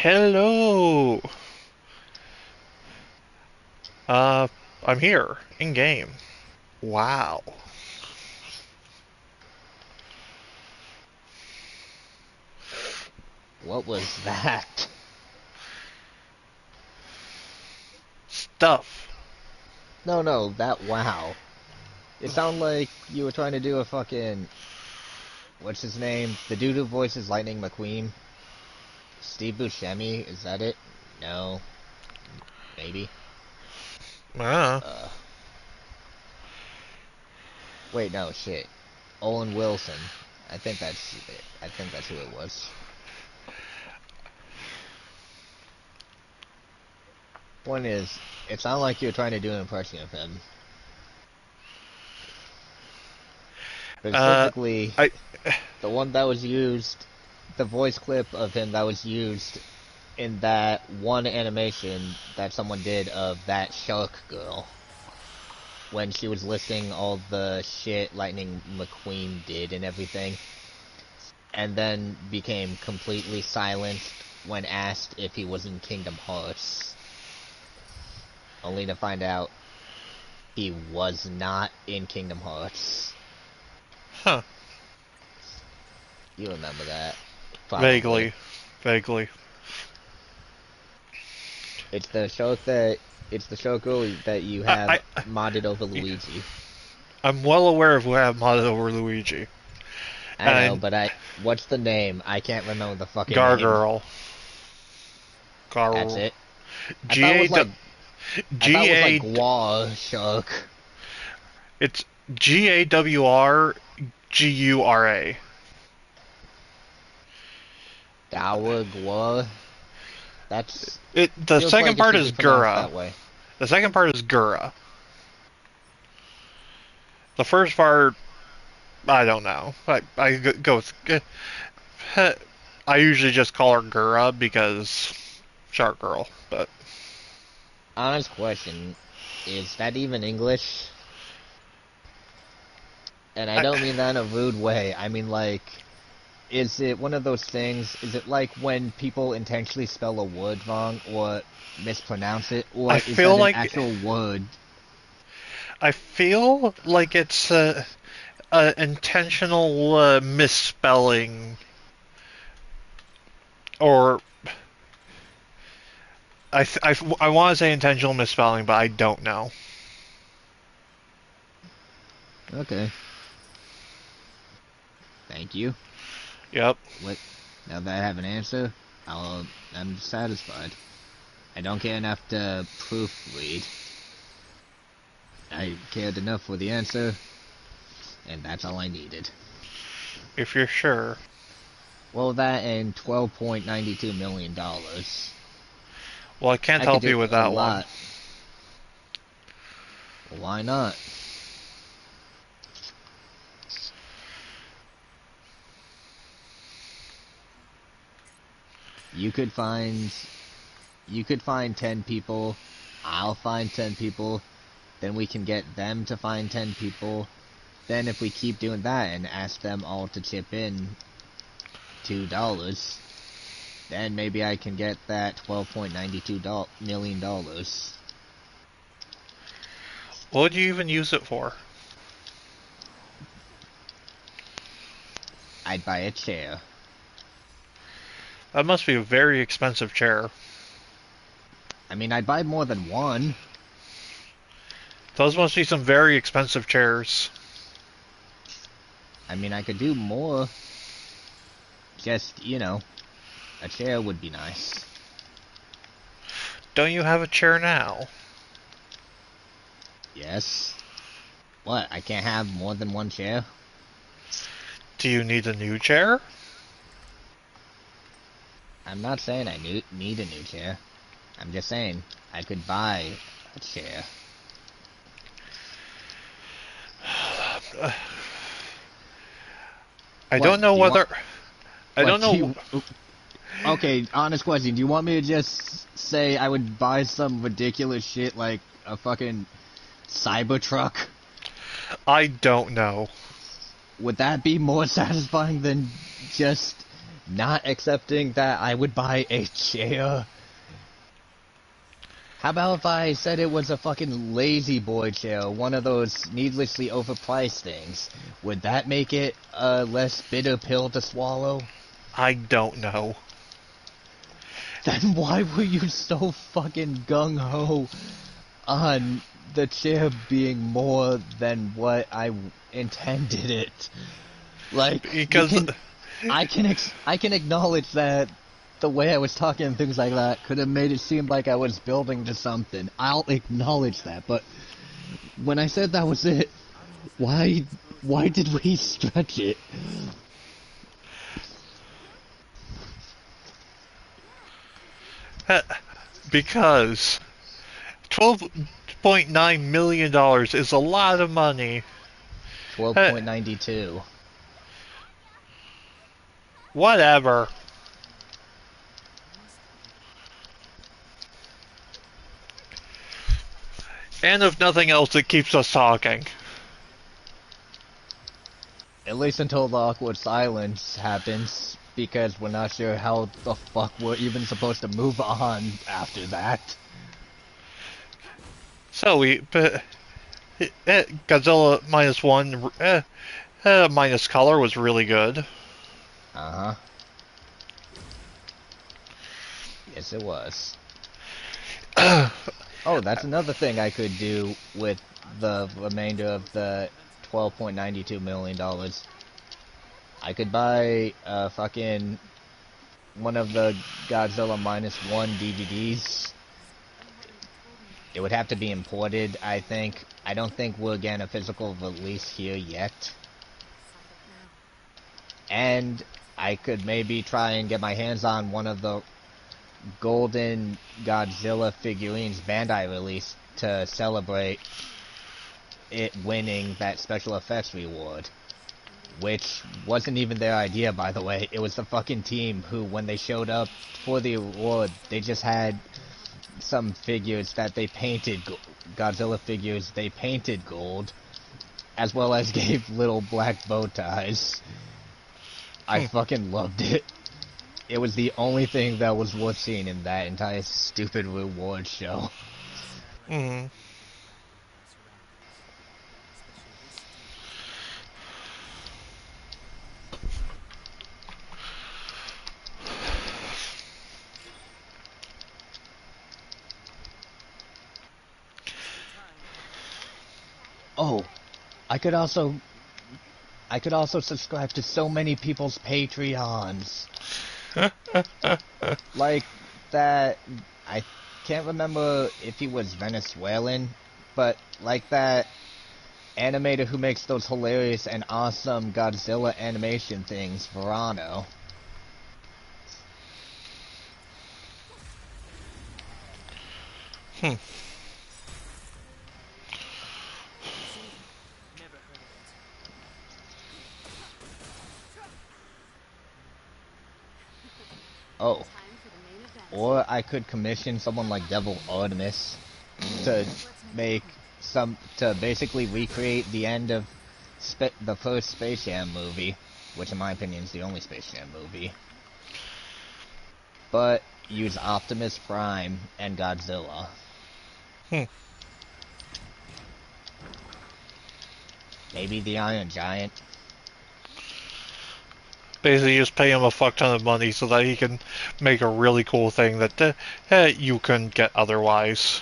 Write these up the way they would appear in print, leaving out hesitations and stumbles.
Hello. Uh, I'm here in game. Wow. What was that? Stuff. No, that wow. It sounded like you were trying to do a fucking... What's his name? The dude who voices Lightning McQueen? Steve Buscemi? Is that it? No. Maybe? Uh, Uh... Wait, no, shit. Owen Wilson. I think that's it. I think that's who it was. Point is, it sounded like you were trying to do an impression of him. uh, Specifically, I, the one that was used... The voice clip of him that was used in that one animation that someone did of that shark girl when she was listing all the shit Lightning McQueen did and everything, and then became completely silenced when asked if he was in Kingdom Hearts, only to find out he was not in Kingdom Hearts. huh. You remember that? Probably. Vaguely. Vaguely. It's the shark girl that you have I, modded over Luigi. I'm well aware of who I have modded over Luigi. I know, And but what's the name? I can't remember the fucking name. Gargirl. That's Garl. it. I thought it G was A like I thought it was like G A. Gua Shark. It's GAWRGURA. Gawa Gua. That's The feels second like it part should is be pronounced Gura. that way. The second part is Gura. The first part, I don't know. I go with. I usually just call her Gura because Shark Girl. But Honest question, is that even English? And I I, don't mean that in a rude way. I mean like, is it one of those things? Is it like when people intentionally spell a word wrong or mispronounce it, I or is feel that an like actual word? it's a intentional misspelling, or I want to say intentional misspelling, but I don't know. Okay, thank you. Yep. What? Now that I have an answer, I'm satisfied. I don't care enough to proofread. I cared enough for the answer, and that's all I needed. If you're sure. Well, that and $12.92 million. Well, I can't I could help do you with a that one. lot. Well, why not? You could find you could find 10 people. I'll find 10 people. Then we can get them to find 10 people. Then if we keep doing that and ask them all to chip in $2, then maybe I can get that $12.92 million. What would you even use it for? I'd buy a chair. That must be a very expensive chair. I mean, I'd buy more than one. Those must be some very expensive chairs. I mean, I could do more. Just, a chair would be nice. Don't you have a chair now? Yes. What, I can't have more than one chair? Do you need a new chair? I'm not saying I need a new chair. I'm just saying I could buy a chair. I What, don't know do you want... whether... I What, don't do know... you... Okay, honest question. Do you want me to just say I would buy some ridiculous shit like a fucking Cybertruck? I don't know. Would that be more satisfying than just Not accepting that I would buy a chair. How about if I said it was a fucking lazy boy chair, one of those needlessly overpriced things? Would that make it a less bitter pill to swallow? I don't know. Then why were you so fucking gung-ho on the chair being more than what I intended it? Like, Because I can acknowledge that the way I was talking and things like that could have made it seem like I was building to something. I'll acknowledge that, but when I said that was it, why did we stretch it? because $12.9 million is a lot of money. 12.92. Whatever. And if nothing else, it keeps us talking. At least until the awkward silence happens, because we're not sure how the fuck we're even supposed to move on after that. So Godzilla minus one, minus color was really good. Uh-huh. Yes, it was. Oh, that's another thing I could do with the remainder of the $12.92 million. I could buy fucking one of the Godzilla minus one DVDs. It would have to be imported, I think. I don't think we'll get a physical release here yet. And I could maybe try and get my hands on one of the golden Godzilla figurines Bandai released to celebrate it winning that special effects reward. Which wasn't even their idea, by the way. It was the fucking team who, when they showed up for the award, they just had some figures that they painted, Godzilla figures they painted gold, as well as gave little black bow ties. I fucking loved it. It was the only thing that was worth seeing in that entire stupid reward show. Mm. Oh, I could also subscribe to so many people's Patreons. Like that, I can't remember if he was Venezuelan, but like that animator who makes those hilarious and awesome Godzilla animation things, Verano. Oh. Or I could commission someone like Devil Artemis to to basically recreate the end of the first Space Jam movie, which in my opinion is the only Space Jam movie. But use Optimus Prime and Godzilla. Maybe the Iron Giant. Basically, just pay him a fuck ton of money so that he can make a really cool thing that you couldn't get otherwise.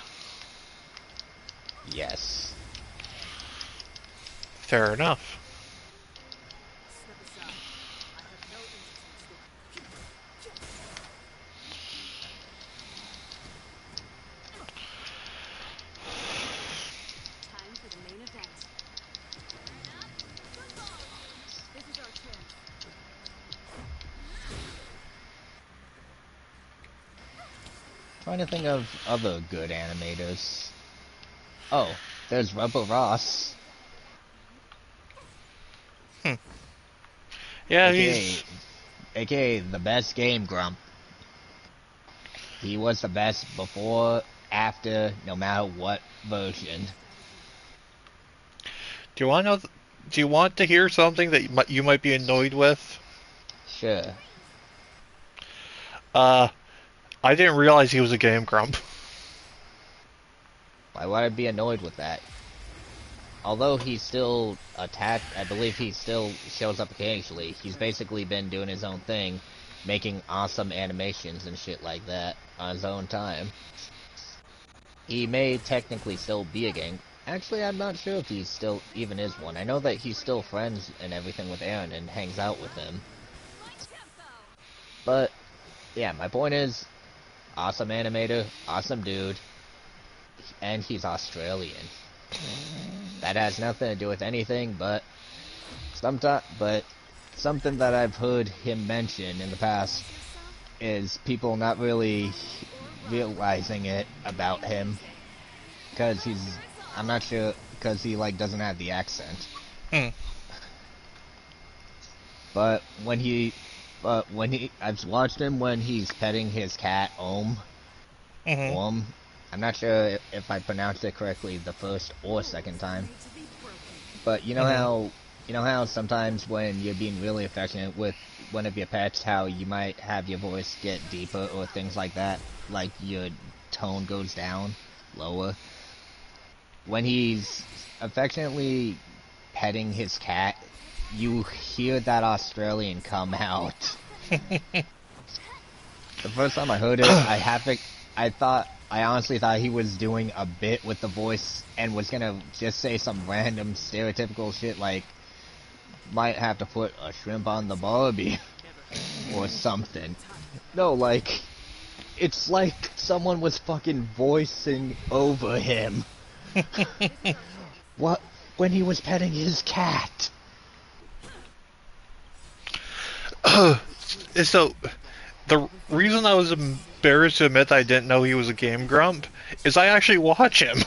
Yes. Fair enough. Trying to think of other good animators. Oh, there's Rubber Ross. Yeah, AKA the best Game Grump. He was the best before, after, no matter what version. Do you want to do you want to hear something that you might be annoyed with? Sure. Uh, I didn't realize he was a Game Grump. Why would I be annoyed with that? Although he's still attached, I believe he still shows up occasionally. He's basically been doing his own thing, making awesome animations and shit like that on his own time. He may technically still be a gang. Actually, I'm not sure if he still even is one. I know that he's still friends and everything with Aaron and hangs out with him. But, yeah, my point is, awesome animator, awesome dude, and he's Australian. That has nothing to do with anything, but something that I've heard him mention in the past is people not really realizing it about him because I'm not sure, because he like doesn't have the accent. Hmm. But I've watched him when he's petting his cat Om. Mm-hmm. I'm not sure if I pronounced it correctly the first or second time. But you know how sometimes when you're being really affectionate with one of your pets, how you might have your voice get deeper or things like that, like your tone goes down, lower. When he's affectionately petting his cat, you hear that Australian come out. The first time I heard it, I honestly thought he was doing a bit with the voice and was gonna just say some random stereotypical shit like, might have to put a shrimp on the barbie, or something. No, like, it's like someone was fucking voicing over him. What? When he was petting his cat. So, the reason I was embarrassed to admit that I didn't know he was a Game Grump is I actually watch him.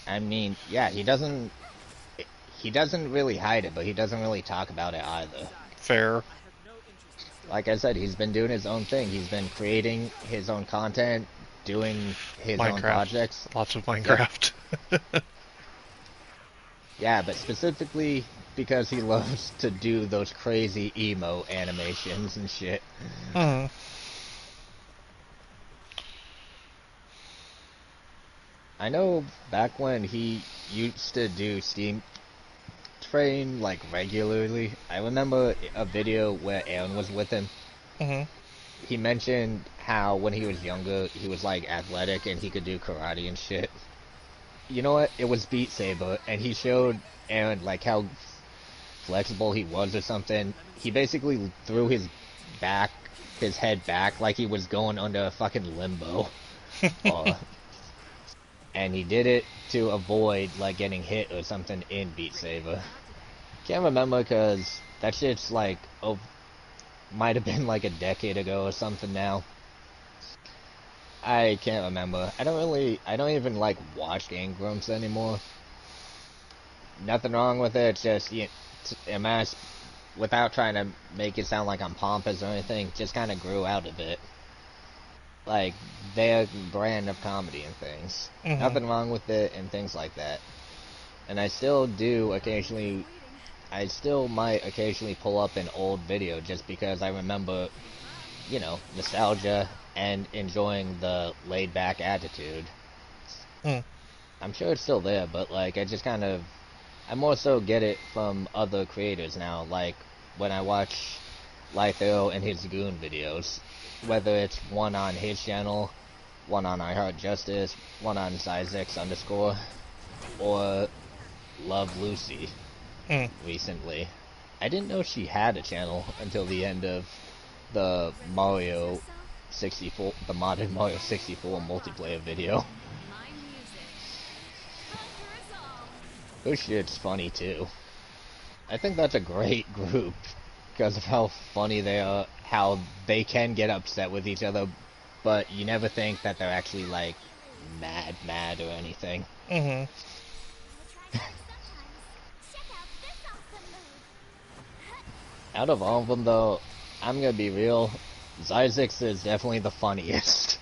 I mean, yeah, he doesn't really hide it, but he doesn't really talk about it either. Fair. Like I said, he's been doing his own thing. He's been creating his own content, doing his own projects. Lots of Minecraft. Yeah, but specifically because he loves to do those crazy emo animations and shit. Hmm. I know back when he used to do Steam Train like regularly, I remember a video where Aaron was with him. Hmm. He mentioned how when he was younger, he was like athletic and he could do karate and shit. You know what? It was Beat Saber, and he showed Aaron like how flexible he was or something. He basically threw his head back like he was going under a fucking limbo. And he did it to avoid like getting hit or something in Beat Saber. Can't remember because that shit's like, oh, might have been like a decade ago or something now. I can't remember. I don't even like watch Game Grumps anymore. Nothing wrong with it, it's just, without trying to make it sound like I'm pompous or anything, just kind of grew out of it. Like, their brand of comedy and things. Mm-hmm. Nothing wrong with it and things like that. And I still might occasionally pull up an old video just because I remember, nostalgia and enjoying the laid-back attitude. Mm. I'm sure it's still there, but, like, I more so get it from other creators now, like, when I watch Lythero and his Goon videos. Whether it's one on his channel, one on I Heart Justice, one on Zyzex_, or Love Lucy recently. I didn't know she had a channel until the end of the Mario 64, the modern Mario 64 multiplayer video. Her shit's funny too. I think that's a great group because of how funny they are, how they can get upset with each other, but you never think that they're actually like mad or anything. Mm-hmm. Out of all of them though, I'm gonna be real, Zyzex is definitely the funniest.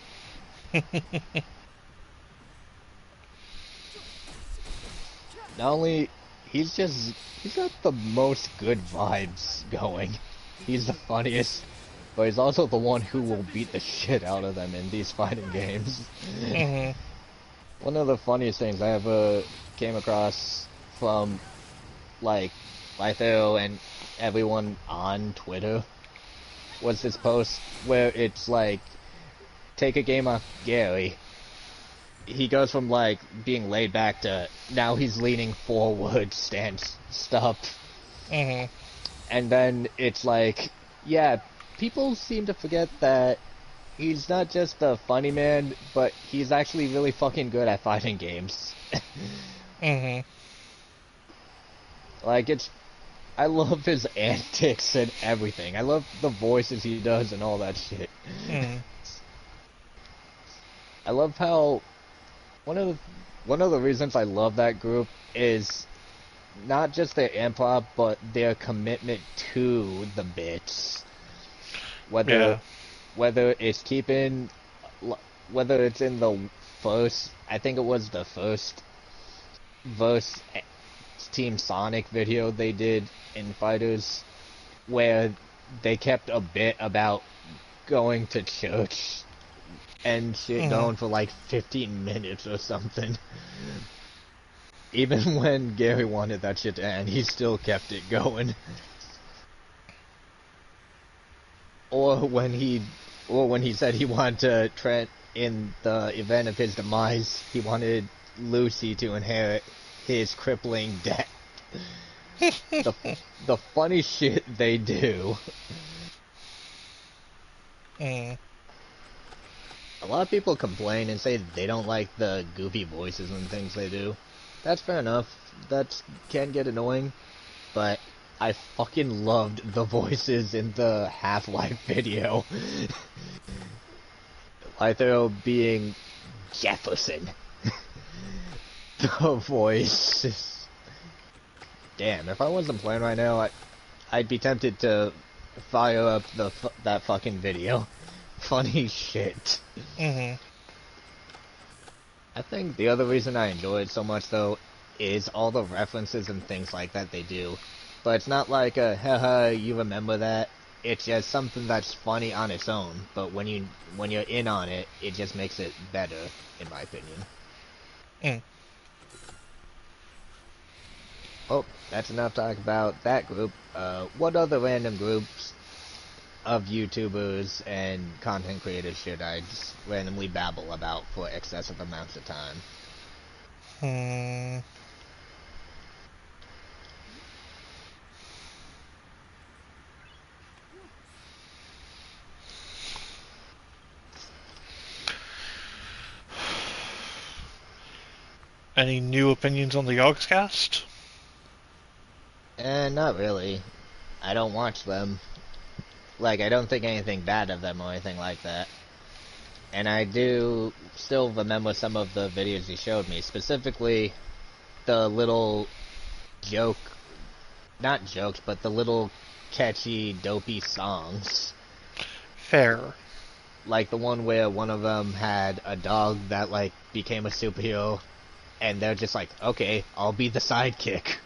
Not only, he's got the most good vibes going. He's the funniest. but he's also the one who will beat the shit out of them in these fighting games. Mhm. One of the funniest things I ever came across from, like, Lytho and everyone on Twitter was this post where it's like, take a game off Gary. He goes from, like, being laid back to now he's leaning forward, stance, stuff. Mhm. And then it's like, yeah, people seem to forget that he's not just a funny man, but he's actually really fucking good at fighting games. Mhm. Like, I love his antics and everything. I love the voices he does and all that shit. Mhm. I love how one of the one of the reasons I love that group is not just their improv, but their commitment to the bits. Whether Yeah. whether it's keeping, whether it's in the first, I think it was the first verse Team Sonic video they did in Fighters, where they kept a bit about going to church and shit Mhm. going for like 15 minutes or something. Even when Gary wanted that shit to end, he still kept it going. Or when he said he wanted to Trent in the event of his demise, he wanted Lucy to inherit his crippling debt. The the funny shit they do. Mhm. A lot of people complain and say they don't like the goofy voices and things they do. That's fair enough. That can get annoying, but I fucking loved the voices in the Half-Life video. Lytho being Jefferson. The voice is... Damn, if I wasn't playing right now, I'd be tempted to fire up that fucking video. Funny shit. Mhm. I think the other reason I enjoy it so much, though, is all the references and things like that they do. But it's not like a, haha, you remember that. It's just something that's funny on its own, but when you're in on it, it just makes it better, in my opinion. Mhm. Oh, that's enough talk about that group. What other random groups of YouTubers and content creators should I just randomly babble about for excessive amounts of time? Hmm. Any new opinions on the Yogscast? Not really. I don't watch them. Like, I don't think anything bad of them or anything like that. And I do still remember some of the videos you showed me, specifically the little joke, not jokes, but the little catchy, dopey songs. Fair. Like the one where one of them had a dog that, like, became a superhero, and they're just like, okay, I'll be the sidekick.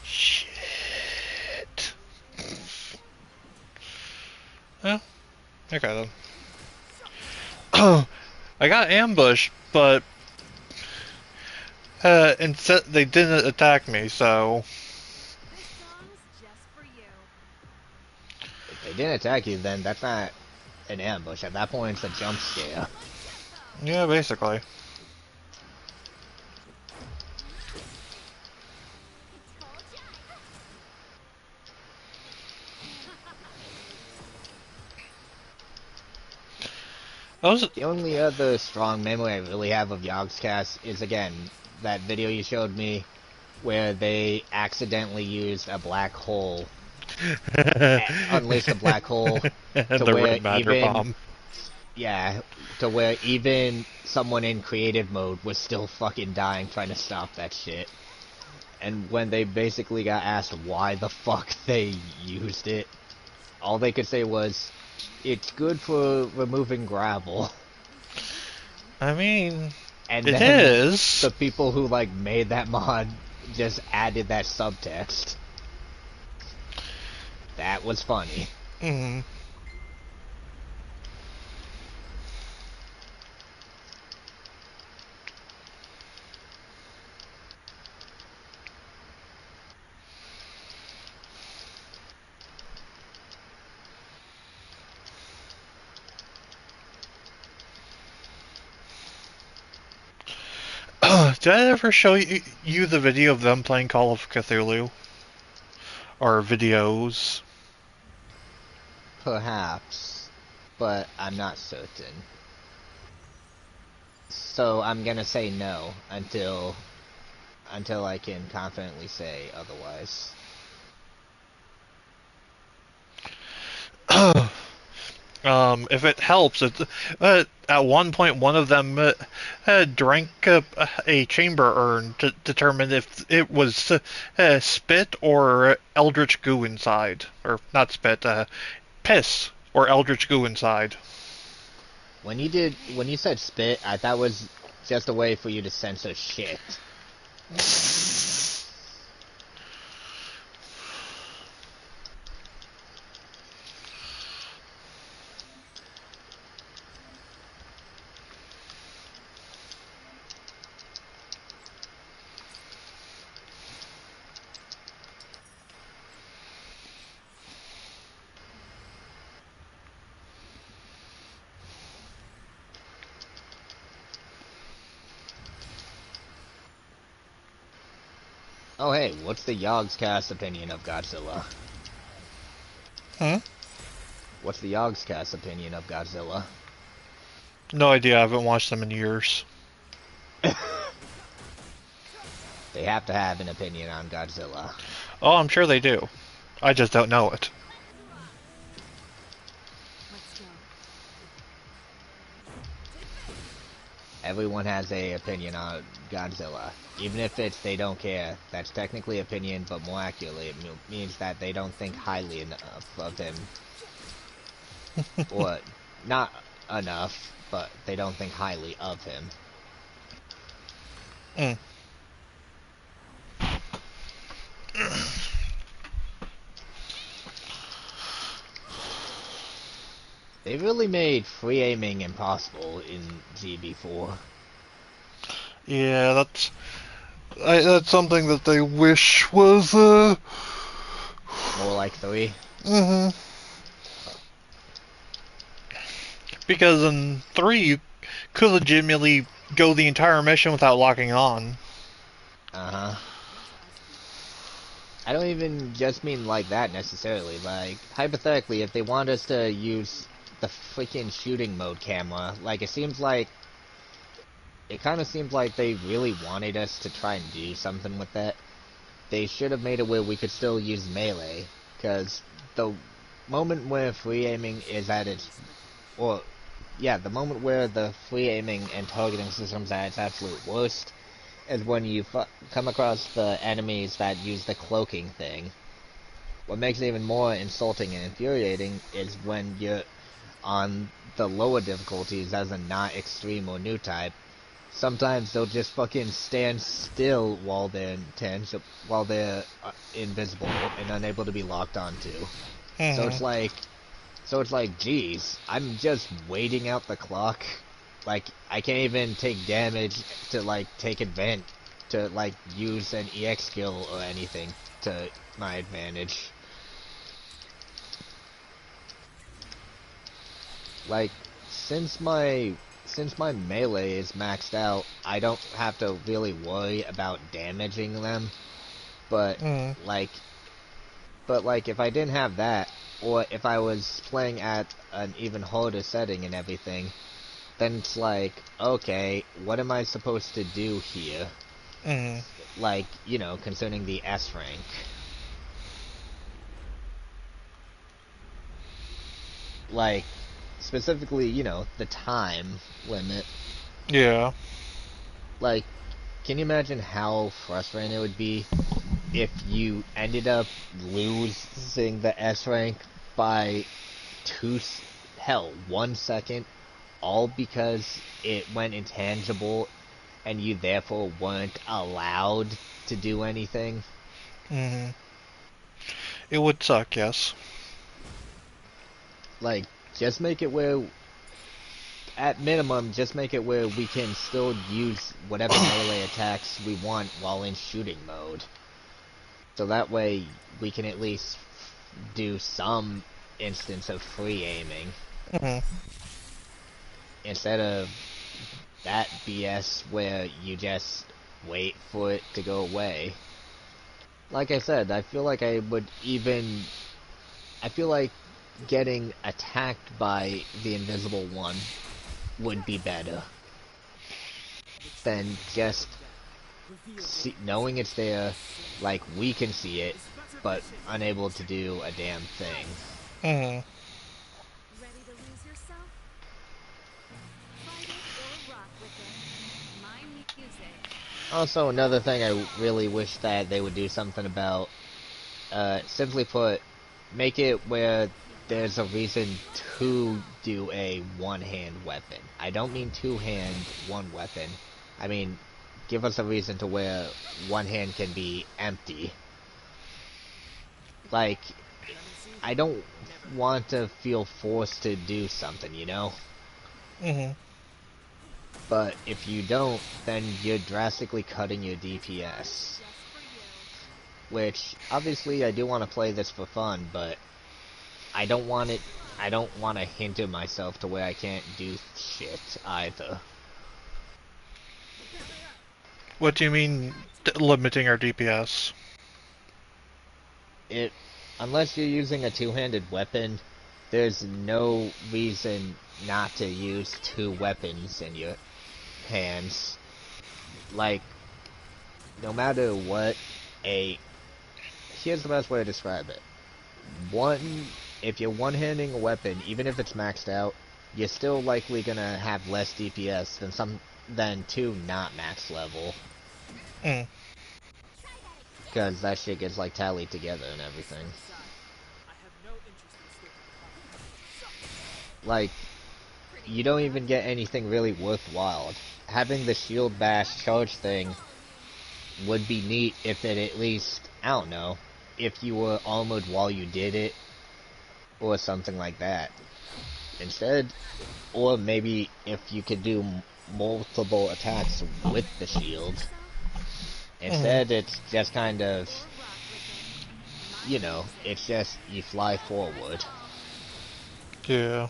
Shit. Well, okay then. I got ambushed, but instead they didn't attack me, so If they didn't attack you, then that's not an ambush. At that point, it's a jump scare. yeah, basically. I was The only other strong memory I really have of Yogscast is, again, that video you showed me where they accidentally used a black hole, unleashed a black hole, to the where red matter even, bomb. yeah, to where even someone in creative mode was still fucking dying trying to stop that shit. And when they basically got asked why the fuck they used it, all they could say was, it's good for removing gravel. I mean, And it then is. the people who, like, made that mod just added that subtext. That was funny. Mm. Did I ever show you the video of them playing Call of Cthulhu? Or videos? Perhaps, but I'm not certain. So I'm gonna say no until I can confidently say otherwise. If it helps, at one point one of them drank a chamber urn to determine if it was spit or eldritch goo inside. Or not spit, piss or eldritch goo inside. When you said spit, I thought it was just a way for you to censor shit. Oh hey, what's the Yogscast opinion of Godzilla? Huh? What's the Yogscast opinion of Godzilla? No idea, I haven't watched them in years. They have to have an opinion on Godzilla. Oh, I'm sure they do. I just don't know it. Everyone has a opinion on Godzilla. Even if it's they don't care, that's technically opinion, but more accurately it means that they don't think highly enough of him. Or, not enough, but they don't think highly of him. Mm. They really made free aiming impossible in GB4. Yeah, that's something that they wish was More like 3. mhm. Because in 3 you could legitimately go the entire mission without locking on. Uh-huh. I don't even just mean like that necessarily. Like, hypothetically, if they want us to use the freaking shooting mode camera, like, it kind of seems like they really wanted us to try and do something with that. They should have made it where we could still use melee, because the moment where free aiming is at its, or, yeah, the moment where the free aiming and targeting system's at its absolute worst is when you come across the enemies that use the cloaking thing. What makes it even more insulting and infuriating is when you're on the lower difficulties as a not extreme or new type. Sometimes they'll just fucking stand still while they're intense, while they're invisible and unable to be locked onto. So Mhm. it's like, geez, I'm just waiting out the clock. Like, I can't even take damage to, like, take advantage, to, like, use an EX skill or anything to my advantage. Like, since my melee is maxed out, I don't have to really worry about damaging them. But Mhm. like, if I didn't have that, or if I was playing at an even harder setting and everything, then it's like, okay, what am I supposed to do here? Mhm. Like, concerning the S rank. Like, specifically, the time limit. Yeah. Like, can you imagine how frustrating it would be if you ended up losing the S rank by hell, 1 second, all because it went intangible and you therefore weren't allowed to do anything? Mhm. It would suck, yes. Like, just make it where, at minimum, just make it where we can still use whatever melee attacks we want while in shooting mode. So that way, we can at least do some instance of free aiming. Hmm. Instead of that BS where you just wait for it to go away. Like I said, I feel like I feel like getting attacked by the invisible one would be better than just knowing it's there, like we can see it, but unable to do a damn thing. Hmm. Ready to lose yourself? Fight it or rock with it. My music. Also, another thing I really wish that they would do something about, simply put, make it where there's a reason to do a one-hand weapon. I don't mean two-hand, one weapon. I mean, give us a reason to where one hand can be empty. Like, I don't want to feel forced to do something, you know? Hmm. But if you don't, then you're drastically cutting your DPS. Which, obviously, I do want to play this for fun, but I don't want to hinder myself to where I can't do shit, either. What do you mean, limiting our DPS? Unless you're using a two-handed weapon, there's no reason not to use two weapons in your hands. Like, no matter what, here's the best way to describe it. If you're one-handing a weapon, even if it's maxed out, you're still likely gonna have less DPS than two not max level. Mm. Because that shit gets, like, tallied together and everything. Like, you don't even get anything really worthwhile. Having the shield bash charge thing would be neat if it at least, I don't know, if you were armored while you did it, or something like that. Instead, or maybe if you could do multiple attacks with the shield. Instead, it's just kind of, you know, it's just you fly forward. Yeah.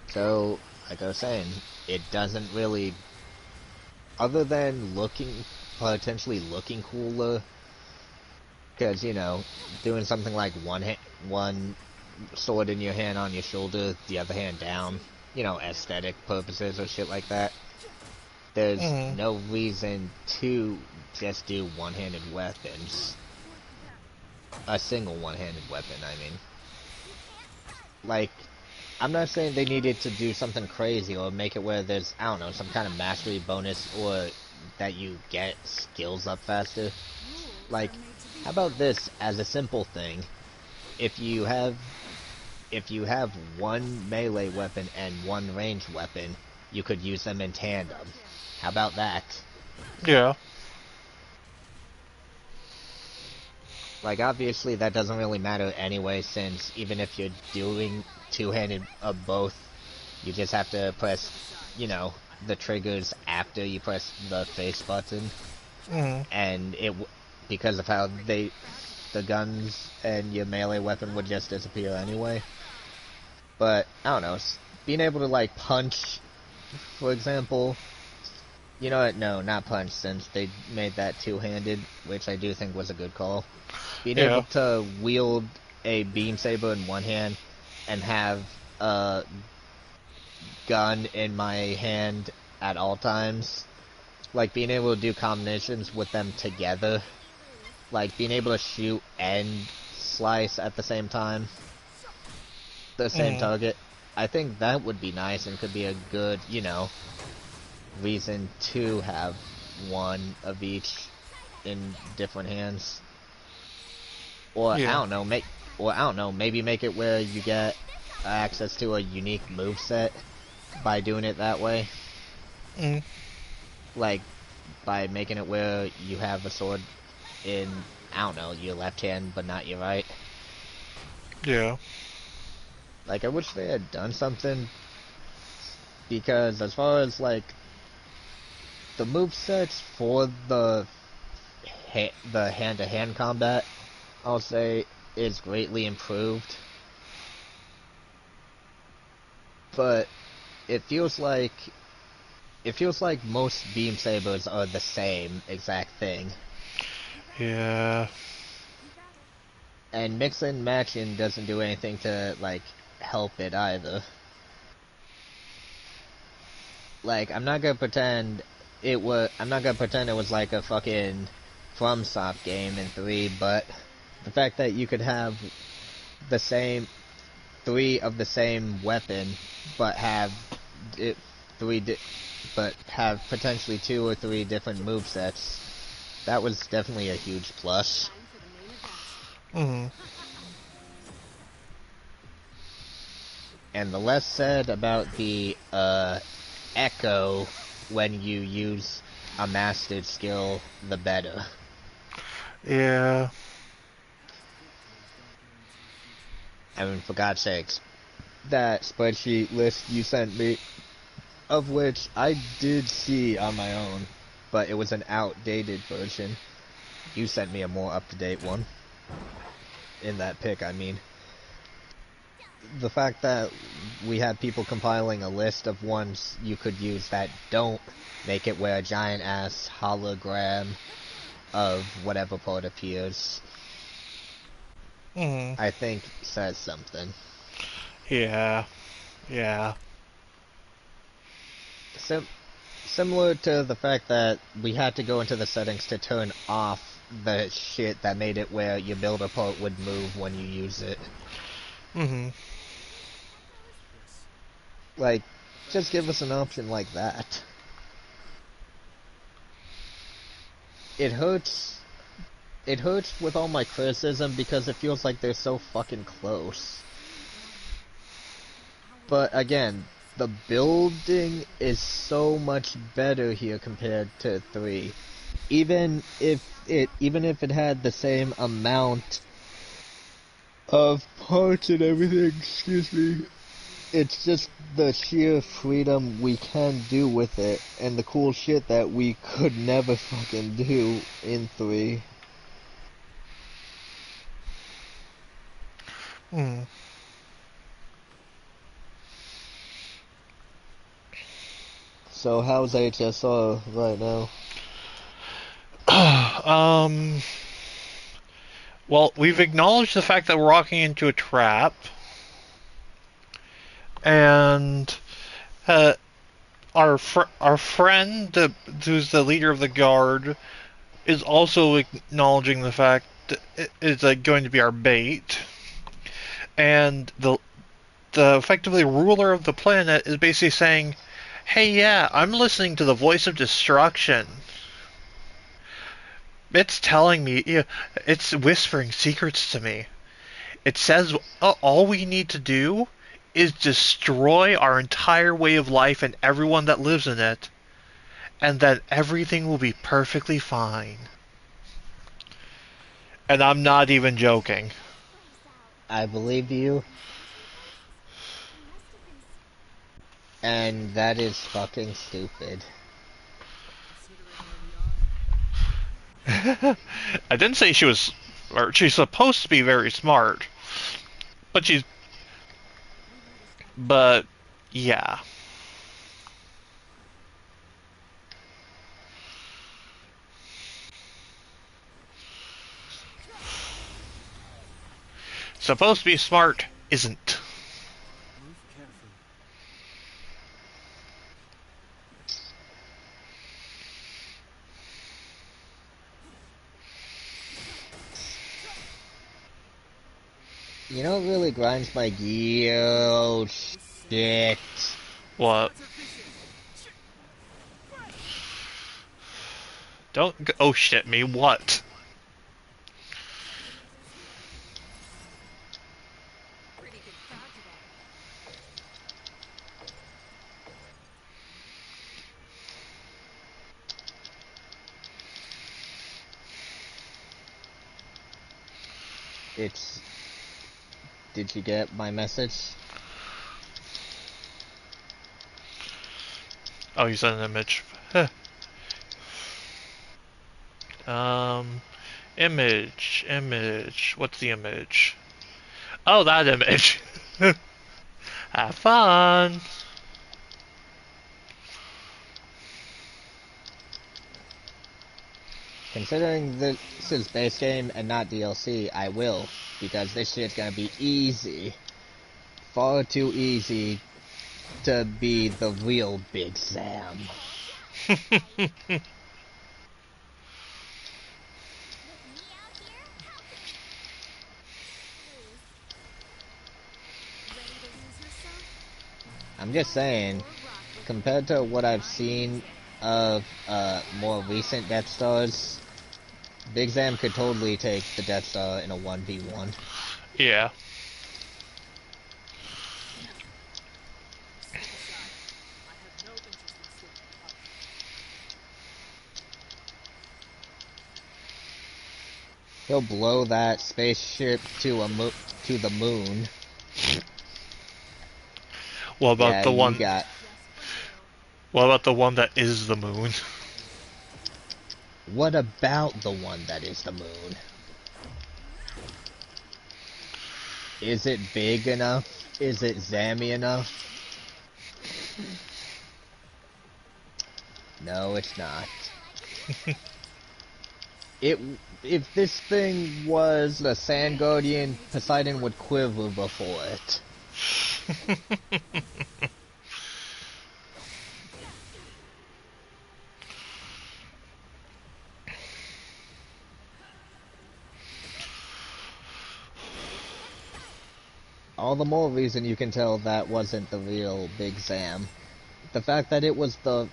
So, like I was saying, it doesn't really, other than potentially looking cooler, because, you know, doing something like one sword in your hand on your shoulder, the other hand down, you know, aesthetic purposes or shit like that, there's no reason to just do one-handed weapons. A single one-handed weapon, I mean. Like, I'm not saying they needed to do something crazy or make it where there's, I don't know, some kind of mastery bonus or that you get skills up faster. Like, how about this as a simple thing? If you have one melee weapon and one ranged weapon, you could use them in tandem. How about that? Yeah. Like, obviously that doesn't really matter anyway, since even if you're doing two-handed of both, you just have to press, you know, the triggers after you press the face button. And because of how the guns and your melee weapon would just disappear anyway. But, I don't know, being able to, like, punch, for example, you know what, no, not punch, since they made that two-handed, which I do think was a good call. Being able to wield a beam saber in one hand and have a gun in my hand at all times, like being able to do combinations with them together, like being able to shoot and slice at the same time, the same target, I think that would be nice and could be a good, you know, reason to have one of each in different hands. Or I don't know, maybe make it where you get access to a unique moveset by doing it that way. Like, by making it where you have a sword in, I don't know, your left hand but not your right. Yeah. Like, I wish they had done something, because as far as, like, the movesets for the hand-to-hand combat, I'll say, is greatly improved. But it feels like most beam sabers are the same exact thing. Yeah. And mix and matching doesn't do anything to, like, help it either. Like, I'm not gonna pretend it was like a fucking FromSoft game in 3, but the fact that you could have the same 3 of the same weapon, but have it, but have potentially 2 or 3 different movesets, that was definitely a huge plus. Time for the main event. Mm. And the less said about the echo when you use a mastered skill, the better. Yeah. I mean, for God's sakes, that spreadsheet list you sent me, of which I did see on my own, but it was an outdated version. You sent me a more up-to-date one. In that pic, I mean. The fact that we had people compiling a list of ones you could use that don't make it where a giant-ass hologram of whatever part appears, Mm. I think says something. Yeah. Yeah. Similar to the fact that we had to go into the settings to turn off the shit that made it where your builder part would move when you use it. Mm-hmm. Like, just give us an option like that. It hurts. It hurts with all my criticism because it feels like they're so fucking close. But again, the building is so much better here compared to 3. Even if it had the same amount of parts and everything, excuse me, it's just the sheer freedom we can do with it, and the cool shit that we could never fucking do in 3. Mm. So how's HSR right now? um. Well, we've acknowledged the fact that we're walking into a trap, and our friend, who's the leader of the guard, is also acknowledging the fact that it's going to be our bait, and the effectively ruler of the planet is basically saying, "Hey, yeah, I'm listening to the voice of destruction. It's telling me, yeah, it's whispering secrets to me. It says all we need to do is destroy our entire way of life and everyone that lives in it, and then everything will be perfectly fine." And I'm not even joking. I believe you, and that is fucking stupid. I didn't say she was, or she's supposed to be very smart, but but yeah. Supposed to be smart, isn't. You know what really grinds my gears? Shit. What? Don't oh shit me, what? Pretty good crowd today. It's... Did you get my message? Oh, you sent an image. Huh. Image. What's the image? Oh, that image. Have fun. Considering this is base game and not DLC, I will. Because this shit's gonna be easy. Far too easy to be the real Big Sam. I'm just saying, compared to what I've seen of more recent Death Stars, Big Sam could totally take the Death Star in a 1v1. Yeah. He'll blow that spaceship to the moon. What about Yeah, the you one? got... What about the one that is the moon? What about the one that is the moon? Is it big enough? Is it Zammy enough? No, it's not. If this thing was a Sand Guardian, Poseidon would quiver before it. All the more reason you can tell that wasn't the real Big Sam. The fact that it was the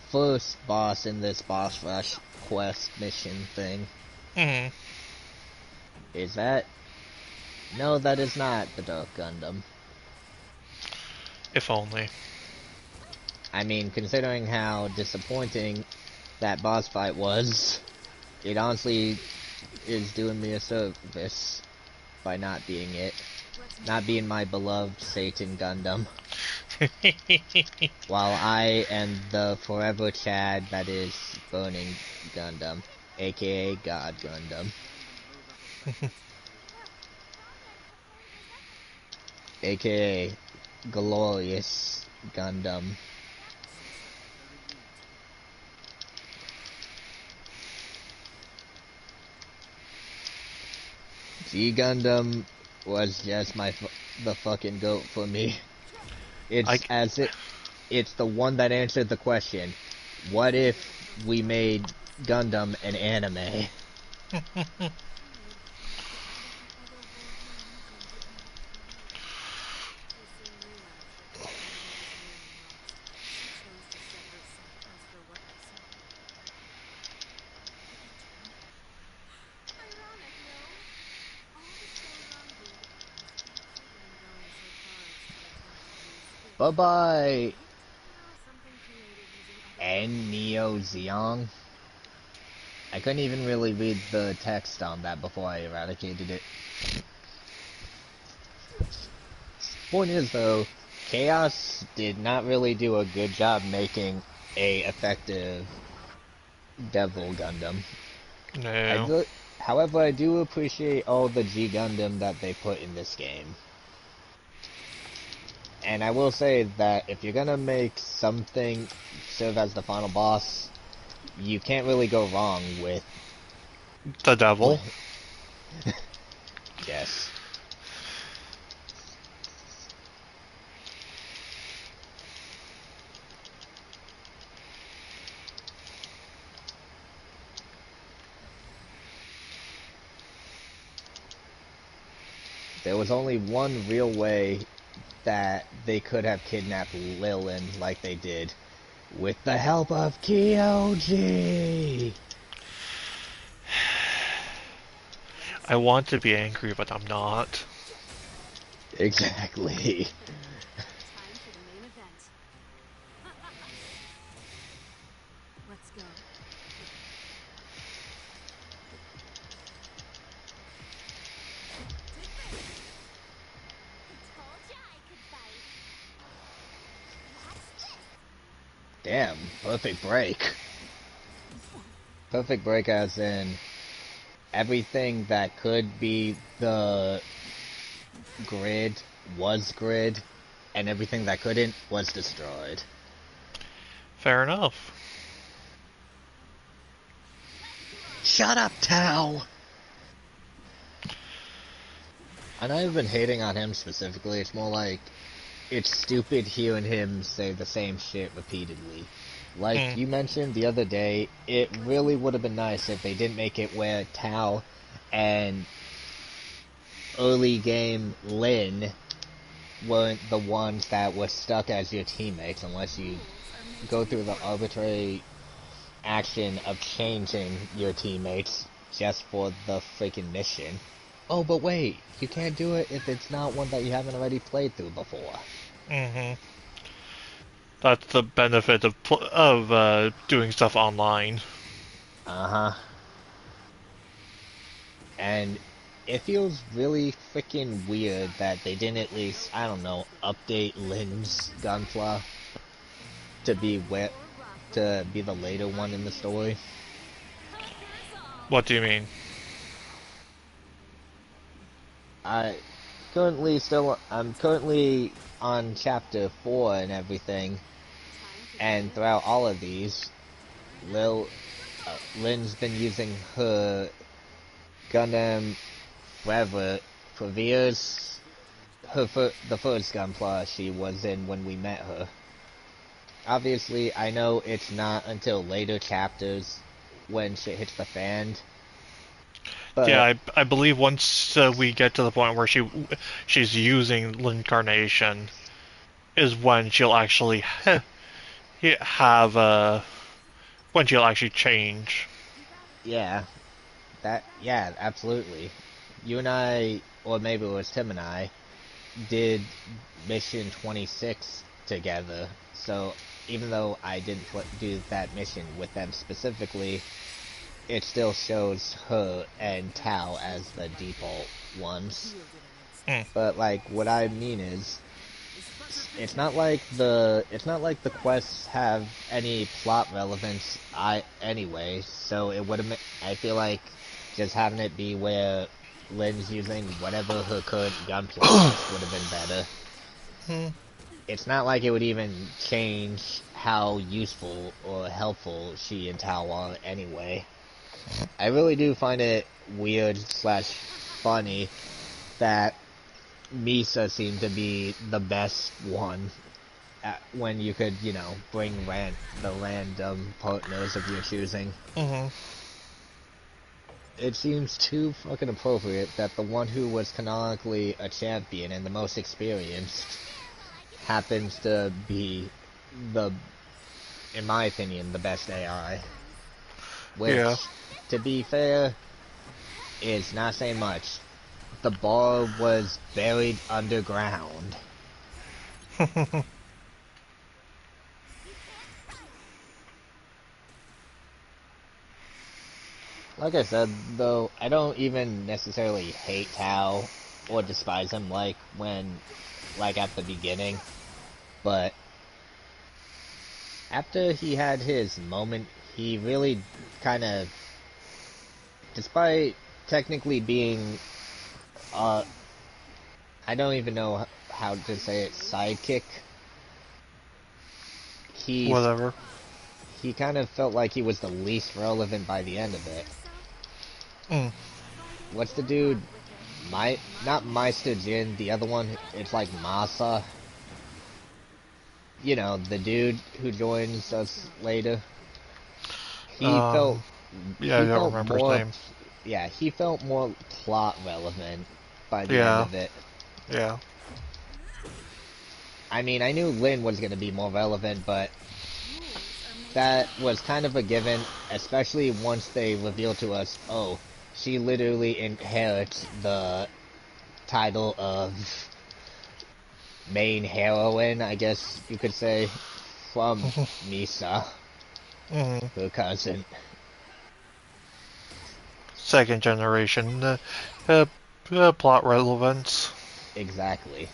first boss in this boss rush quest mission thing. Hmm. Is that... No, that is not the Dark Gundam. If only. I mean, considering how disappointing that boss fight was, it honestly is doing me a service by not being it. Not being my beloved Satan Gundam. While I am the forever Chad that is Burning Gundam, aka God Gundam. Aka Glorious Gundam. G Gundam was just the fucking goat for me. It's the one that answered the question, what if we made Gundam an anime? Bye-bye, and Neo Zeong. I couldn't even really read the text on that before I eradicated it. Point is, though, Chaos did not really do a good job making a effective Devil Gundam. No. However, I do appreciate all the G Gundam that they put in this game. And I will say that if you're gonna make something serve as the final boss, you can't really go wrong with... The devil. Yes. There was only one real way that they could have kidnapped Lilin like they did. With the help of Kyoji! I want to be angry, but I'm not. Exactly. Time for the main event. Let's go. Damn, perfect break. Perfect break as in everything that could be the grid was grid, and everything that couldn't was destroyed. Fair enough. Shut up, Tao! And I've been hating on him specifically, it's more like, it's stupid hearing him say the same shit repeatedly. Like you mentioned the other day, it really would have been nice if they didn't make it where Tao and early game Lin weren't the ones that were stuck as your teammates unless you go through the arbitrary action of changing your teammates just for the freaking mission. Oh, but wait, you can't do it if it's not one that you haven't already played through before. That's the benefit of doing stuff online. Uh-huh. And it feels really freaking weird that they didn't at least, I don't know, update Lin's Gunpla to be the later one in the story. What do you mean? I'm currently on chapter 4 and everything, and throughout all of these, Lin's been using her Gundam forever for years. The first Gunpla she was in when we met her. Obviously, I know it's not until later chapters when shit hits the fan. But Yeah, I believe once we get to the point where she's using Lincarnation is when she'll actually have when she'll actually change. yeah, absolutely. You and I, or maybe it was Tim and I, did mission 26 together. So even though I didn't do that mission with them specifically, it still shows her and Tao as the default ones. But like, what I mean is, it's not like the quests have any plot relevance anyway. So it would have. I feel like just having it be where Lin's using whatever her current gunplay would have been better. It's not like it would even change how useful or helpful she and Tao are anyway. I really do find it weird / funny that Misa seemed to be the best one when you could, bring the random partners of your choosing. It seems too fucking appropriate that the one who was canonically a champion and the most experienced happens to be in my opinion, the best AI. Which, to be fair, is not saying much. The bar was buried underground. Like I said, though, I don't even necessarily hate Tao or despise him like at the beginning, but after he had his moment, he really kind of, despite technically being, I don't even know how to say it, sidekick. Whatever. He kind of felt like he was the least relevant by the end of it. What's the dude? Not Meister Jin, the other one, it's like Masa. You know, the dude who joins us later. He felt... Yeah, I don't remember his name. Yeah, he felt more plot relevant by the end of it. Yeah. I mean, I knew Lin was going to be more relevant, but that was kind of a given, especially once they revealed to us, oh, she literally inherits the title of main heroine, I guess you could say, from Misa, her cousin. Second generation plot relevance. Exactly.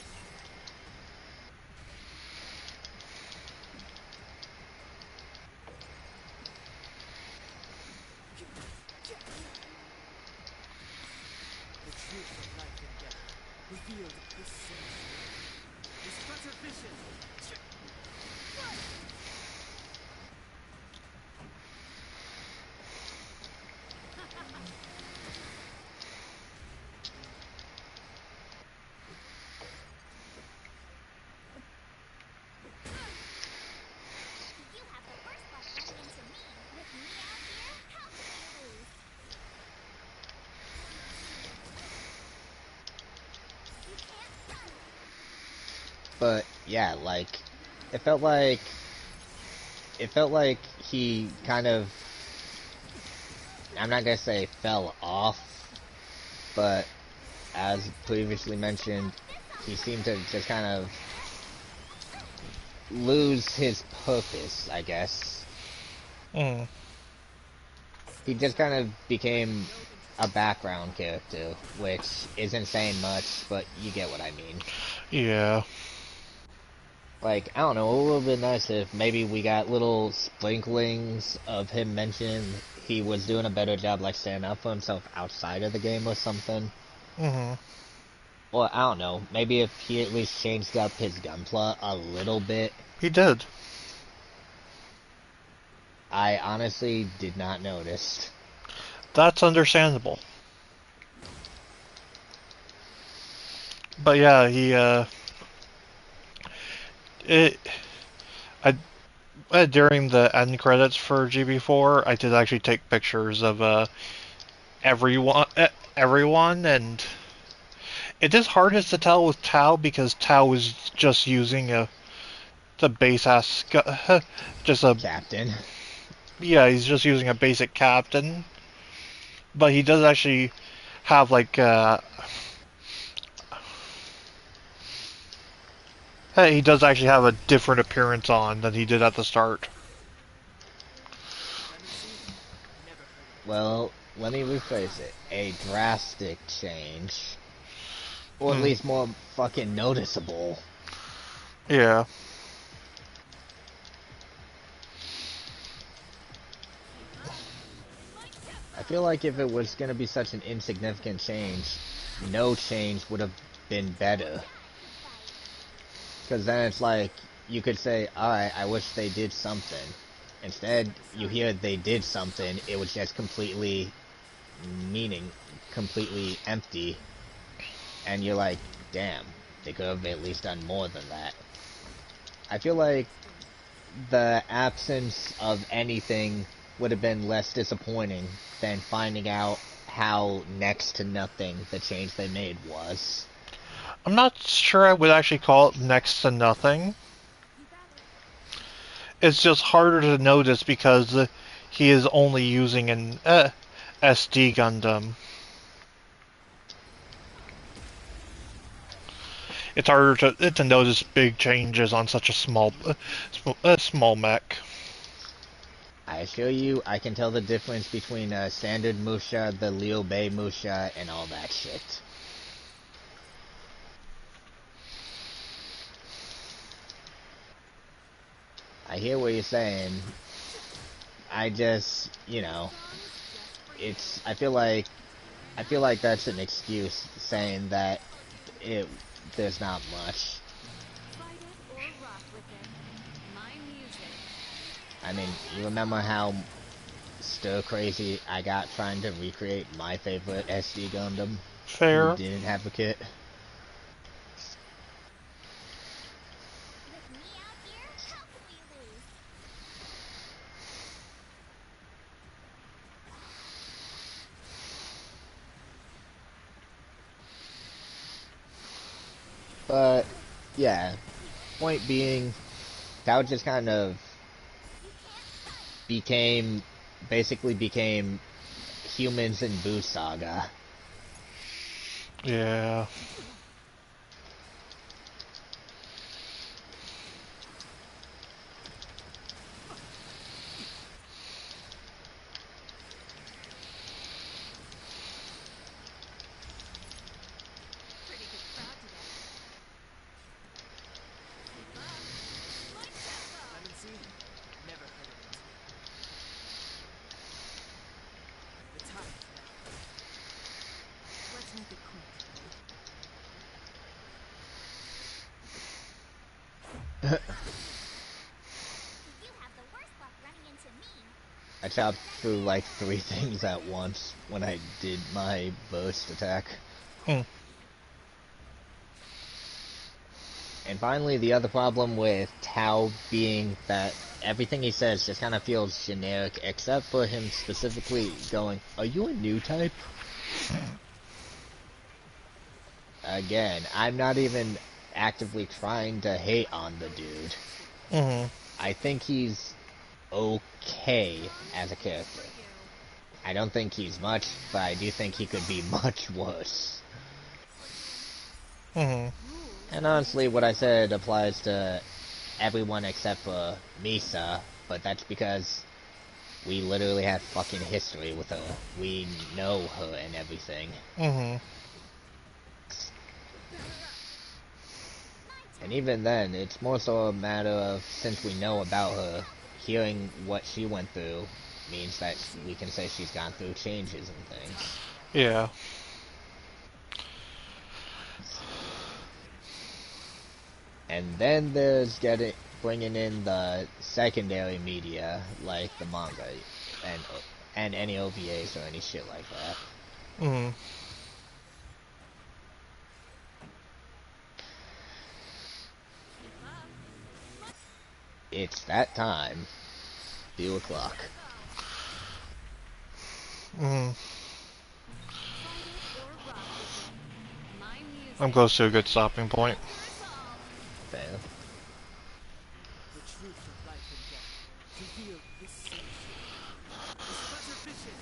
Revealed this sinister. This cutter vision. You have the worst luck running into me. With me out here, how can you lose? You can't run. But yeah, like it felt like he kind of, I'm not gonna say fell off, but as previously mentioned, he seemed to just kind of lose his purpose, I guess. Mm. He just kind of became a background character, which isn't saying much, but you get what I mean. Yeah. Like, I don't know, it would have been nice if maybe we got little sprinklings of him mentioning he was doing a better job, like, standing up for himself outside of the game or something. Mm-hmm. Or, I don't know, maybe if he at least changed up his gunpla a little bit. He did. I honestly did not notice. That's understandable. But yeah, it, I, during the end credits for GB4, I did actually take pictures of, everyone, and it is hardest to tell with Tao because Tao is just using the base ass, just a, Captain. yeah, he's just using a basic captain, but he does actually have, like, hey, he does actually have a different appearance on than he did at the start. Well, let me rephrase it. A drastic change. Or at Hmm. least more fucking noticeable. Yeah. I feel like if it was gonna be such an insignificant change, no change would have been better. Because then it's like, you could say, alright, I wish they did something. Instead, you hear they did something, it was just completely completely empty. And you're like, damn, they could have at least done more than that. I feel like the absence of anything would have been less disappointing than finding out how next to nothing the change they made was. I'm not sure I would actually call it next to nothing. It's just harder to notice because he is only using an SD Gundam. It's harder to notice big changes on such a small mech. I assure you, I can tell the difference between standard Musha, the Liu Bei Musha, and all that shit. I hear what you're saying. I just, it's, I feel like that's an excuse saying that it, there's not much. Fight it or rock with it. My music. I mean, you remember how stir crazy I got trying to recreate my favorite SD Gundam who Fair. didn't have a kit? With me out here, how can we lose? But, yeah, point being, Tao just kind of became, basically became humans in Boo Saga. Yeah. Pretty good crowd today. Keep up. Light steps off. Clemency? Never heard of it. The time is now. Let's make it quick. I chopped through like 3 things at once when I did my burst attack. Hmm. And finally, the other problem with Tao being that everything he says just kind of feels generic, except for him specifically going, "Are you a new type?" Again, I'm not even actively trying to hate on the dude. Mm-hmm. I think he's okay as a character. I don't think he's much, but I do think he could be much worse. Mm-hmm. And honestly, what I said applies to everyone except for Misa, but that's because we literally have fucking history with her. We know her and everything. Mm-hmm. And even then, it's more so a matter of, since we know about her, hearing what she went through means that we can say she's gone through changes and things. Yeah. And then there's bringing in the secondary media, like the manga, and any OVAs or any shit like that. Mm-hmm. It's that time. 2 o'clock. Mm-hmm. Fight it or rock with it. My music. I'm close to a good stopping point. Fair. The truth of life and death, revealed this century. This treasure vision.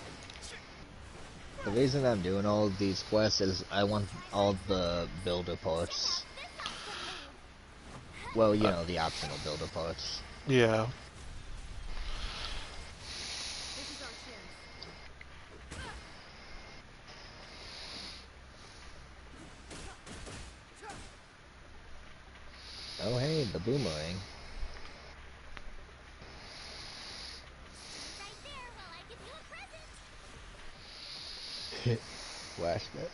The reason I'm doing all of these quests is I want all the builder parts. Well, you know, the optional builder parts. Yeah. This is our chance. Oh hey, the boomerang. Right there while I give you a present. Flashback.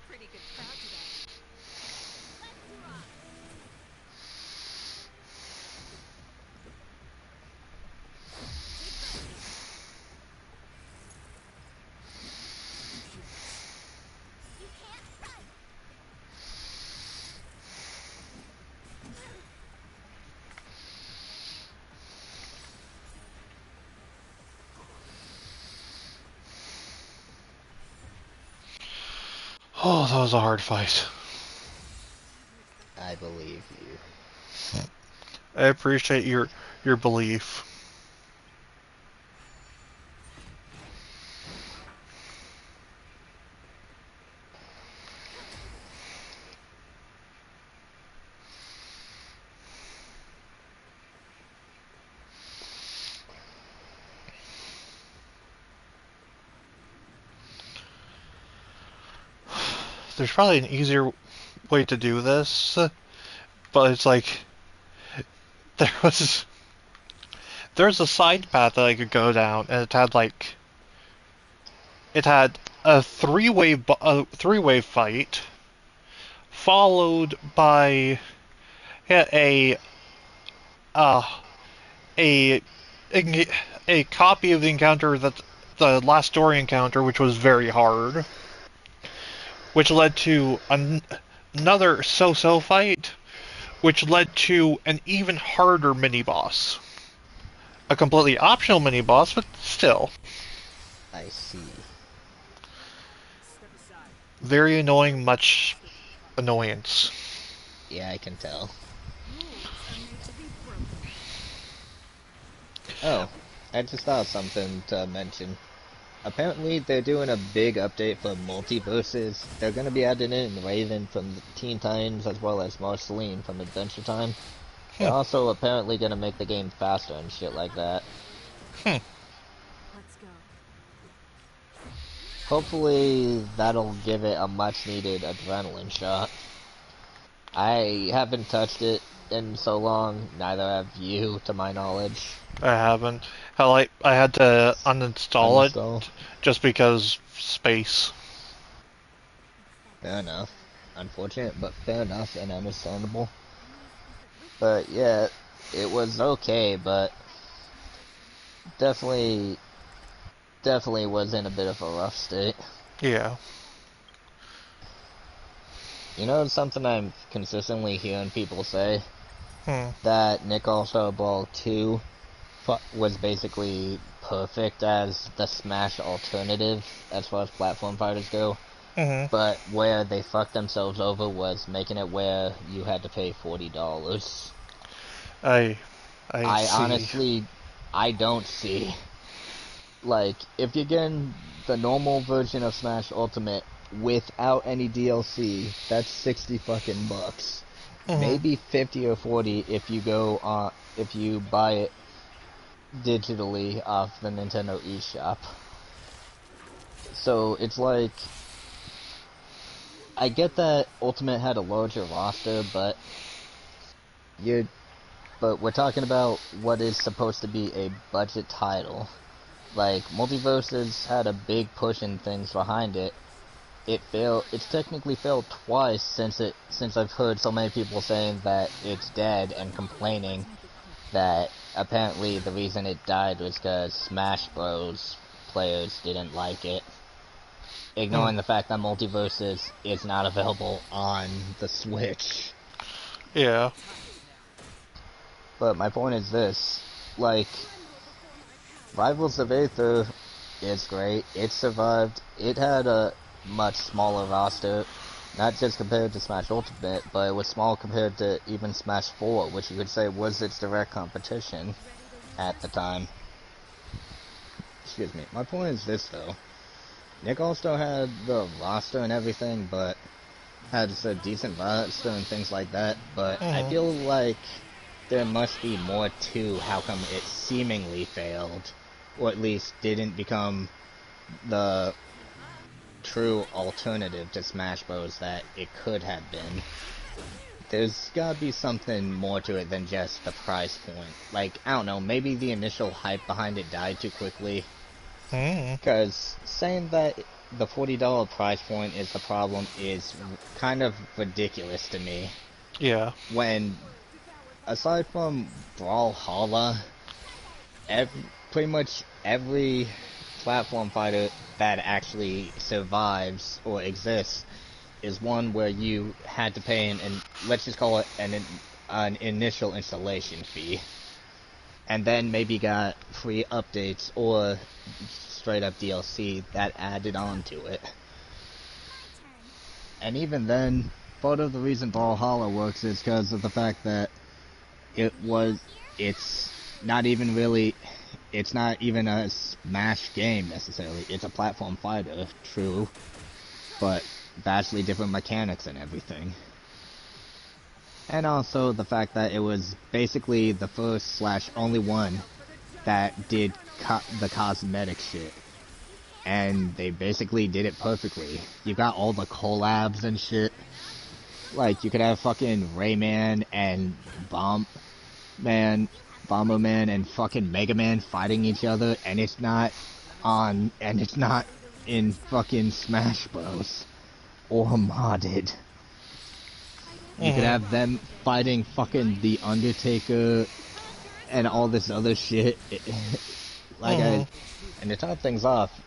Pretty good crowd today. Let's rock. You can't run. Oh, that was a hard fight. I believe you. I appreciate your belief. There's probably an easier way to do this, but it's like there was there's a side path that I could go down, and it had a three-way fight, followed by a uh a a copy of the encounter that the last story encounter, which was very hard, which led to another so-so fight, which led to an even harder mini-boss. A completely optional mini-boss, but still. I see. Step aside. Very annoying, much annoyance. Yeah, I can tell. Rules are made to be broken. Oh, I just thought of something to mention. Apparently, they're doing a big update for multiverses. They're going to be adding in Raven from Teen Titans as well as Marceline from Adventure Time. They're also apparently going to make the game faster and shit like that. Let's go. Hopefully, that'll give it a much needed adrenaline shot. I haven't touched it in so long. Neither have you, to my knowledge. I haven't. I had to uninstall it Uninstall. just because space. Fair enough. Unfortunate, but fair enough and understandable. But yeah, it was okay, but definitely was in a bit of a rough state. Yeah. You know something I'm consistently hearing people say? Hmm. That Nick All-Star Brawl 2 was basically perfect as the Smash alternative as far as platform fighters go. Hmm. But where they fucked themselves over was making it where you had to pay $40. I I see. honestly, I don't see. Like, if you're getting the normal version of Smash Ultimate without any DLC, that's 60 fucking bucks. Hmm. Maybe 50 or 40 if you if you buy it digitally off the Nintendo eShop. So it's like, I get that Ultimate had a larger roster, but we're talking about what is supposed to be a budget title. Like, Multiverses had a big push and things behind it. It's technically failed twice since I've heard so many people saying that it's dead and complaining that apparently the reason it died was because Smash Bros. Players didn't like it. Ignoring the fact that Multiverses is not available on the Switch. Yeah. But my point is this, like, Rivals of Aether is great. It survived. It had a much smaller roster, not just compared to Smash Ultimate, but it was small compared to even Smash 4, which you could say was its direct competition at the time. Excuse me. My point is this, though. Nick also had the roster and everything, but had a decent roster and things like that, but I feel like there must be more to how come it seemingly failed, or at least didn't become the true alternative to Smash Bros. That it could have been. There's gotta be something more to it than just the price point. Like, I don't know, maybe the initial hype behind it died too quickly. Because saying that the $40 price point is the problem is kind of ridiculous to me. Yeah. When, aside from Brawlhalla, pretty much every platform fighter that actually survives or exists is one where you had to pay and let's just call it an initial installation fee, and then maybe got free updates or straight up DLC that added on to it. And even then, part of the reason Brawlhalla works is because of the fact that it's not even a Smash game necessarily. It's a platform fighter, true, but vastly different mechanics and everything. And also the fact that it was basically the first / only one that did the cosmetic shit. And they basically did it perfectly. You got all the collabs and shit. Like, you could have fucking Rayman and Bomberman and fucking Mega Man fighting each other, and it's not in fucking Smash Bros. Or modded. You could have them fighting fucking The Undertaker and all this other shit. And to top things off,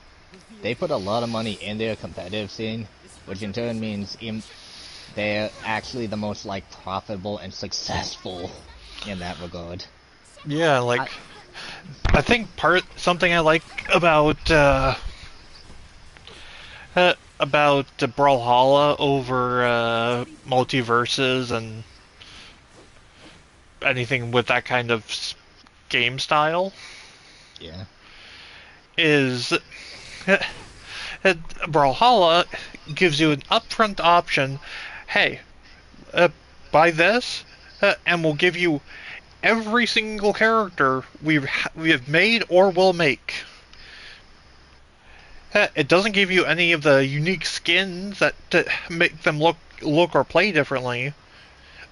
they put a lot of money in their competitive scene, which in turn means they're actually the most, like, profitable and successful in that regard. Yeah, like, I think something I like about Brawlhalla over Multiverses and anything with that kind of game style, Yeah. is Brawlhalla gives you an upfront option. Hey, buy this, and we'll give you every single character we have made or will make. It doesn't give you any of the unique skins that make them look or play differently.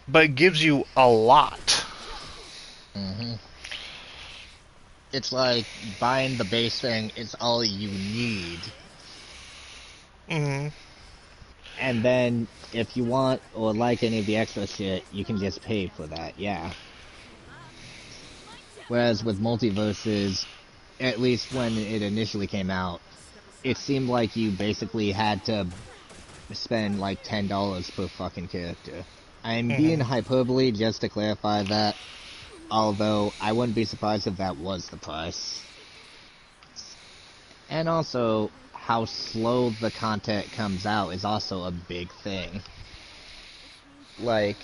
but it gives you a lot. Hmm. It's like buying the base thing is all you need. Mm-hmm. And then if you want or like any of the extra shit, you can just pay for that, yeah. Whereas with multiverses, at least when it initially came out, it seemed like you basically had to spend like $10 per fucking character. I'm being Mm-hmm. hyperbole just to clarify that, although I wouldn't be surprised if that was the price. And also, how slow the content comes out is also a big thing. Like,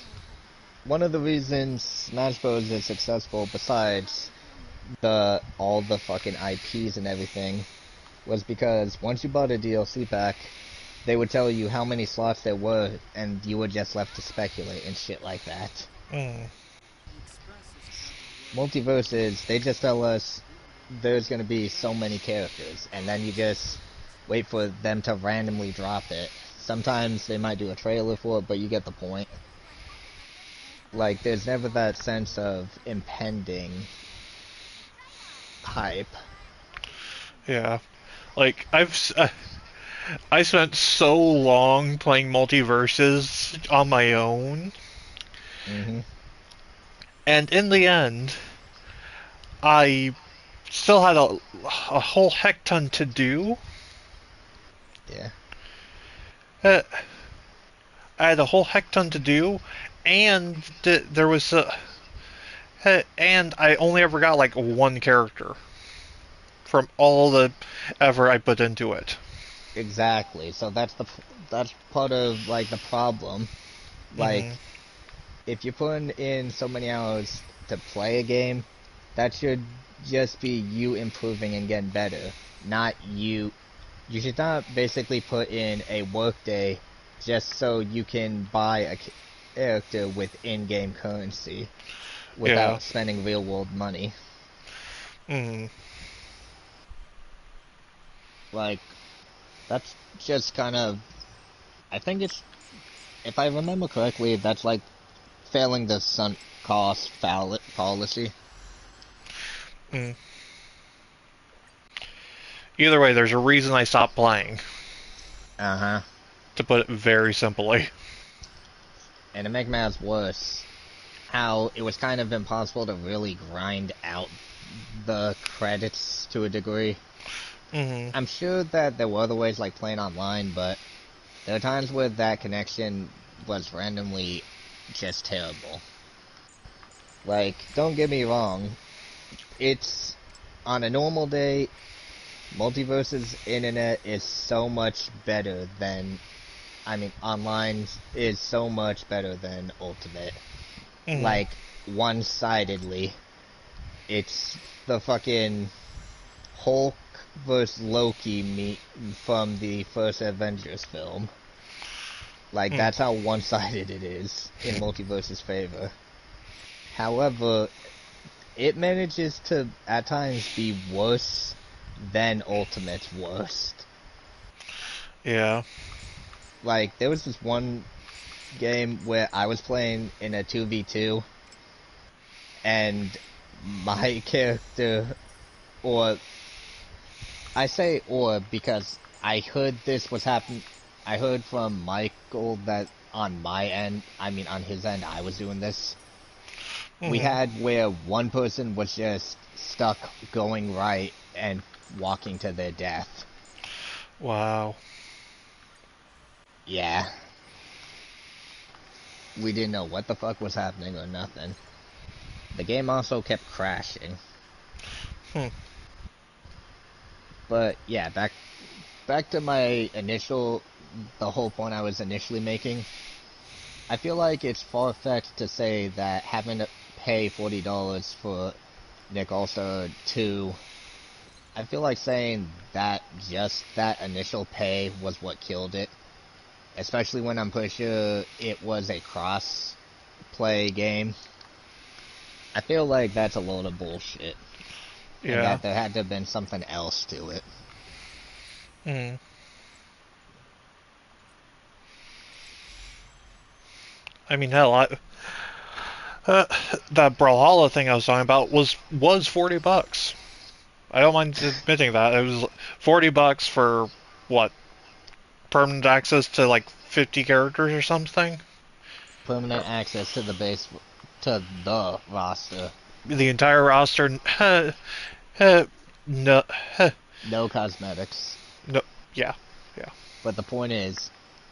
one of the reasons Smash Bros. Is successful, besides all the fucking IPs and everything, was because once you bought a DLC pack, they would tell you how many slots there were, and you were just left to speculate and shit like that. Mm. Multiverses, they just tell us there's gonna be so many characters, and then you just wait for them to randomly drop it. Sometimes they might do a trailer for it, but you get the point. Like, there's never that sense of impending hype. Yeah. Like I spent so long playing multiverses on my own, Hmm. and in the end, I still had a whole heck ton to do. Yeah. Uh, I had a whole heck ton to do, and there was and I only ever got like one character from all the effort I put into it. Exactly. So that's part of like the problem. Like, Hmm. if you're putting in so many hours to play a game, that should just be you improving and getting better, not you. You should not basically put in a workday just so you can buy a character with in-game currency Yeah. without spending real-world money. Hmm. Like, that's just kind of. I think it's. If I remember correctly, that's like failing the sunk cost fallacy. Mm. Either way, there's a reason I stopped playing. Uh huh. To put it very simply. And to make matters worse, how it was kind of impossible to really grind out the credits to a degree. Hmm. I'm sure that there were other ways like playing online, but there are times where that connection was randomly just terrible. Like, don't get me wrong, it's on a normal day, Multiverse's internet is so much better than, I mean, online is so much better than Ultimate. Hmm. Like, one-sidedly. It's the fucking Hulk vs. Loki meet from the first Avengers film. Like, Mm. that's how one-sided it is in Multiverse's favor. However, it manages to, at times, be worse than Ultimate's worst. Yeah. Like, there was this one game where I was playing in a 2v2, and my character, or I say or because I heard this was happening. I heard from Michael that on my end, I mean on his end, I was doing this. We Hmm. had where one person was just stuck going right and walking to their death. Wow. Yeah. We didn't know what the fuck was happening or nothing. The game also kept crashing. Hmm. But yeah, back to my initial, the whole point I was initially making. I feel like it's far-fetched to say that having to pay $40 for Nick All-Star 2, I feel like saying that just that initial pay was what killed it. Especially when I'm pretty sure it was a cross-play game. I feel like that's a load of bullshit. And Yeah. that there had to have been something else to it. Hmm. I mean, hell, uh, that Brawlhalla thing I was talking about was $40. I don't mind admitting that it was $40 for what, permanent access to like 50 characters or something. Permanent access to the base, to the roster. The entire roster. No, No cosmetics. no, yeah, yeah. But the point is,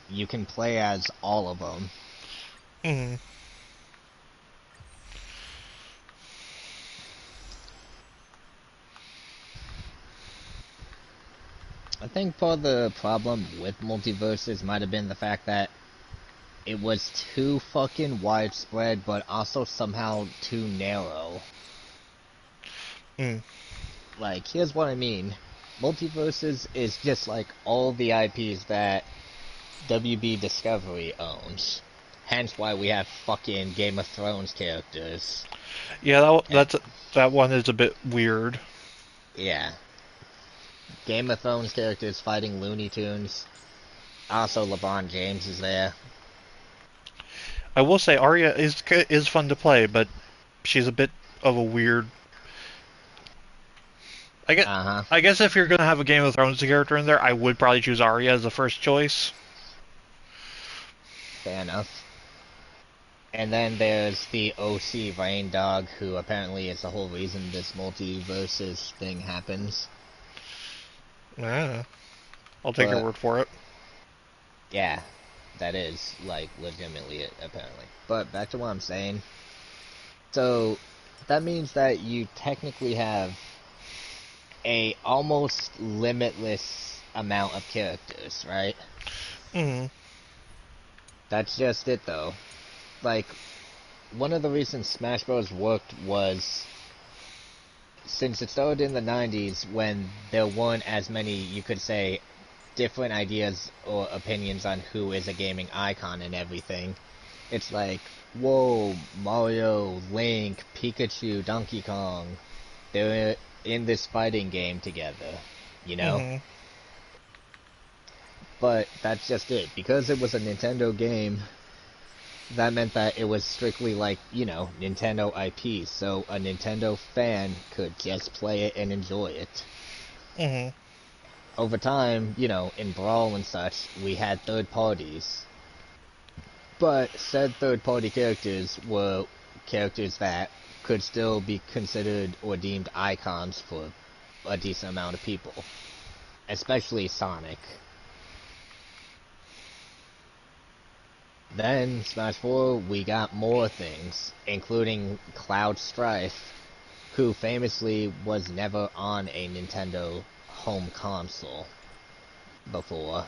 you can play as all of them. Mm. I think part of the problem with multiverses might have been the fact that it was too fucking widespread, but also somehow too narrow. Mm. Like, here's what I mean. Multiverses is just like all the IPs that WB Discovery owns. Hence why we have fucking Game of Thrones characters. Yeah, that one is a bit weird. Yeah. Game of Thrones characters fighting Looney Tunes. Also, LeBron James is there. I will say Arya is fun to play, but she's a bit of a weird. I guess if you're gonna have a Game of Thrones character in there, I would probably choose Arya as the first choice. Fair enough. And then there's the OC Rain Dog, who apparently is the whole reason this multiverses thing happens. Yeah, I'll take your word for it. Yeah, that is, like, legitimately it, apparently. But back to what I'm saying. So, that means that you technically have a almost limitless amount of characters, right? Mm-hmm. That's just it, though. Like, one of the reasons Smash Bros. Worked was, since it started in the 90s, when there weren't as many, you could say, different ideas or opinions on who is a gaming icon and everything. It's like, whoa, Mario, Link, Pikachu, Donkey Kong, they're in this fighting game together, you know? Mm-hmm. But that's just it. Because it was a Nintendo game, that meant that it was strictly like, you know, Nintendo IP, so a Nintendo fan could just play it and enjoy it. Mm-hmm. Over time, you know, in Brawl and such, we had third parties. But said third party characters were characters that could still be considered or deemed icons for a decent amount of people. Especially Sonic. Then, Smash 4, we got more things, including Cloud Strife, who famously was never on a Nintendo home console before.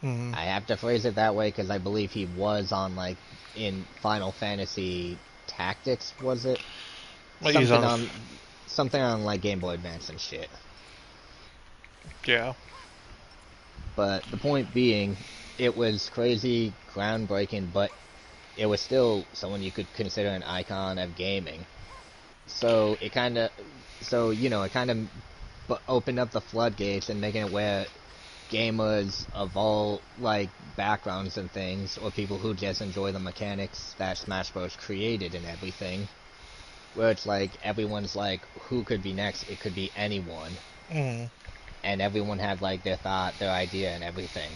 Mm-hmm. I have to phrase it that way because I believe he was on, like, in Final Fantasy Tactics, was it? Well, Something on, like, Game Boy Advance and shit. Yeah. But the point being, it was crazy, groundbreaking, but it was still someone you could consider an icon of gaming. So it kind of opened up the floodgates and making it where gamers of all, like, backgrounds and things, or people who just enjoy the mechanics that Smash Bros. Created and everything, where it's like, everyone's like, who could be next? It could be anyone. Mm-hmm. And everyone had, like, their thought, their idea, and everything.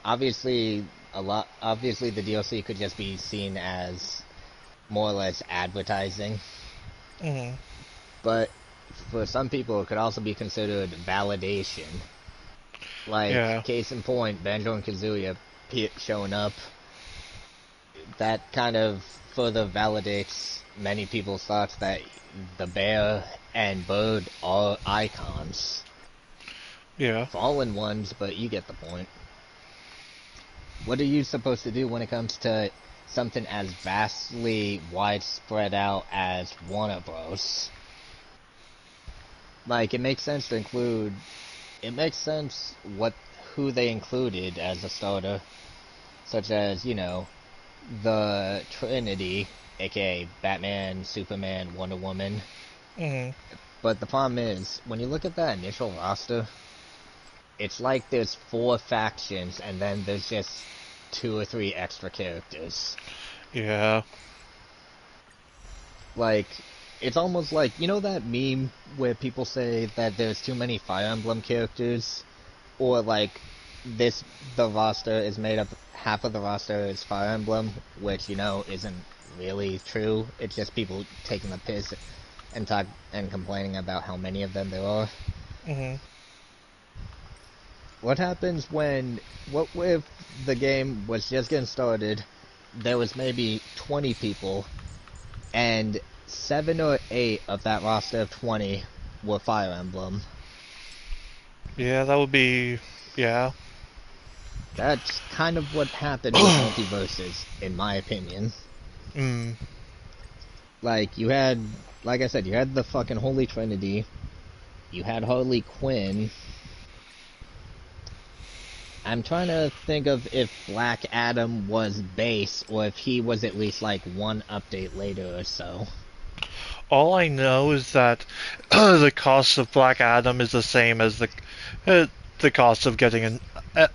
Obviously, the DLC could just be seen as more or less advertising. Mm-hmm. But for some people, it could also be considered validation. Like, Yeah. case in point, Banjo and Kazooie showing up. That kind of further validates many people's thoughts that the bear and bird are icons. Yeah. Fallen ones, but you get the point. What are you supposed to do when it comes to something as vastly widespread out as Warner Bros? Like, it makes sense to include... It makes sense who they included as a starter. Such as, you know, the Trinity, aka Batman, Superman, Wonder Woman. Mm-hmm. But the problem is, when you look at that initial roster, it's like there's 4 factions, and then there's just 2 or 3 extra characters. Yeah. Like, it's almost like, you know that meme where people say that there's too many Fire Emblem characters? Or like, the roster is made up, half of the roster is Fire Emblem, which, you know, isn't really true. It's just people taking the piss and complaining about how many of them there are. Mhm. What happens what if the game was just getting started, there was maybe 20 people, and 7 or 8 of that roster of 20 were Fire Emblem? Yeah, that would be. Yeah. That's kind of what happened with Multiverses, in my opinion. Mm. Like, like I said, you had the fucking Holy Trinity, you had Harley Quinn. I'm trying to think of if Black Adam was base, or if he was at least like one update later or so. All I know is that the cost of Black Adam is the same as the cost of getting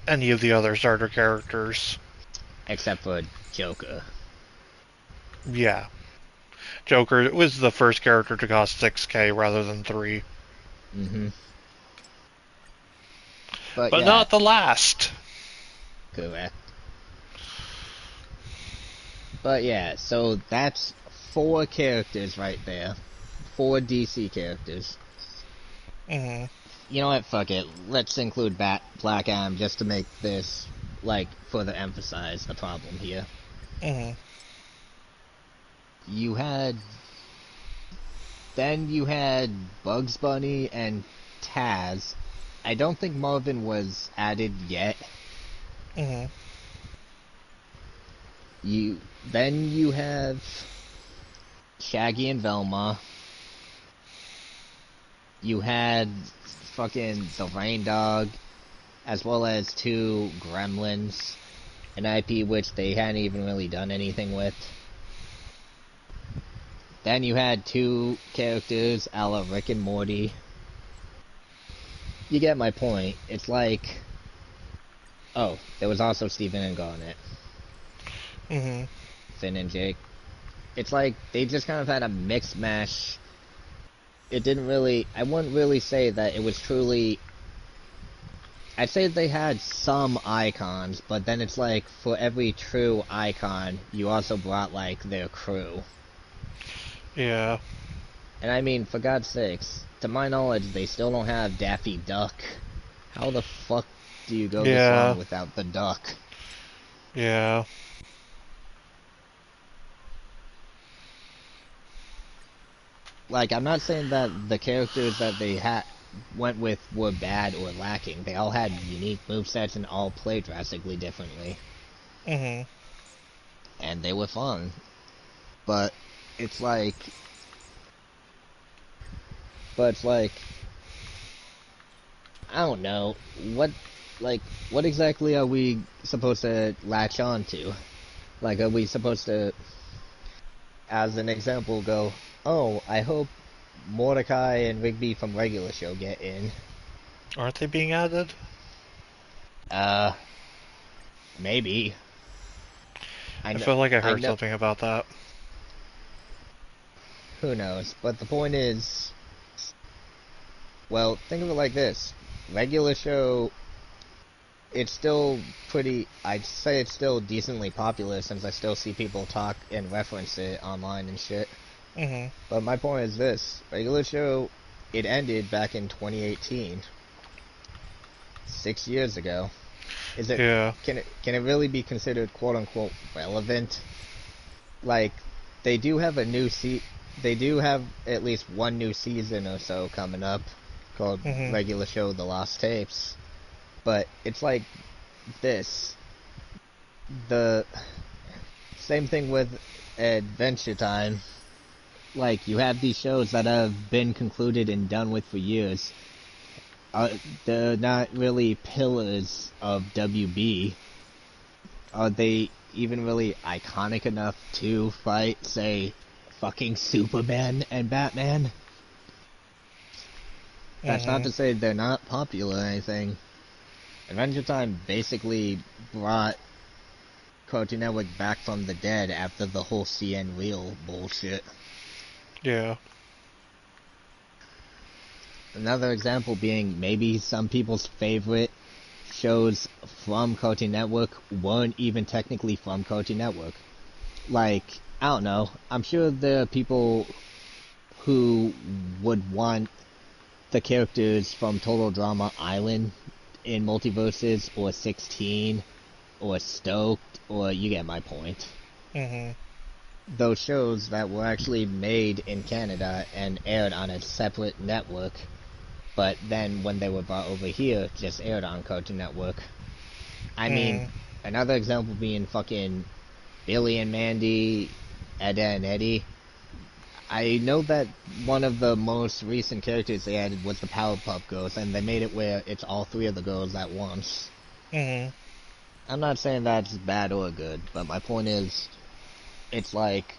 any of the other starter characters. Except for Joker. Yeah. Joker was the first character to cost 6K rather than 3. Mm-hmm. But But yeah, not the last. correct. But yeah, so that's 4 characters right there. 4 DC characters. Hmm. You know what, fuck it. Let's include Black Adam just to make this, like, further emphasize the problem here. Hmm. Then you had Bugs Bunny and Taz. I don't think Marvin was added yet. Hmm. Then you have Shaggy and Velma. You had fucking the Rain Dog, as well as 2 Gremlins, an IP which they hadn't even really done anything with. Then you had 2 characters a la Rick and Morty. You get my point. It's like... Oh, there was also Steven and Garnet. Hmm. Finn and Jake. It's like, they just kind of had a mix mash. It didn't really... I wouldn't really say that it was truly... I'd say they had some icons, but then it's like, for every true icon, you also brought, like, their crew. Yeah. And I mean, for God's sakes, to my knowledge, they still don't have Daffy Duck. How the fuck do you go this Yeah. long without the duck? Yeah. Like, I'm not saying that the characters that they went with were bad or lacking. They all had unique movesets and all played drastically differently. Hmm. And they were fun. But it's like... I don't know. What exactly are we supposed to latch on to? Like, are we supposed to, as an example, go, oh, I hope Mordecai and Rigby from Regular Show get in? Aren't they being added? Maybe. I feel like I I heard know, something about that. who knows? But the point is, well, think of it like this. Regular Show, it's still I'd say it's still decently popular since I still see people talk and reference it online and shit. Hmm. But my point is this. Regular Show, it ended back in 2018. 6 years ago. Yeah. Can it really be considered quote unquote relevant? Like, they do have they do have at least one new season or so coming up called Hmm. Regular Show The Lost Tapes. But it's like this. The same thing with Adventure Time. Like, you have these shows that have been concluded and done with for years. They're not really pillars of WB. Are they even really iconic enough to fight, say, fucking Superman and Batman? That's not Hmm. to say they're not popular or anything. Adventure Time basically brought Cartoon Network back from the dead after the whole CN Real bullshit. Yeah. Another example being maybe some people's favorite shows from Cartoon Network weren't even technically from Cartoon Network. Like, I don't know, I'm sure there are people who would want the characters from Total Drama Island in Multiverses, or 16, or Stoked, or you get my point. Mm-hmm. Those shows that were actually made in Canada and aired on a separate network, but then when they were brought over here, just aired on Cartoon Network. I mean, another example being fucking Billy and Mandy, Edda and Eddie. I know that one of the most recent characters they added was the Powerpuff Girls, and they made it where it's all three of the girls at once. Mm-hmm. I'm not saying that's bad or good, but my point is, it's like,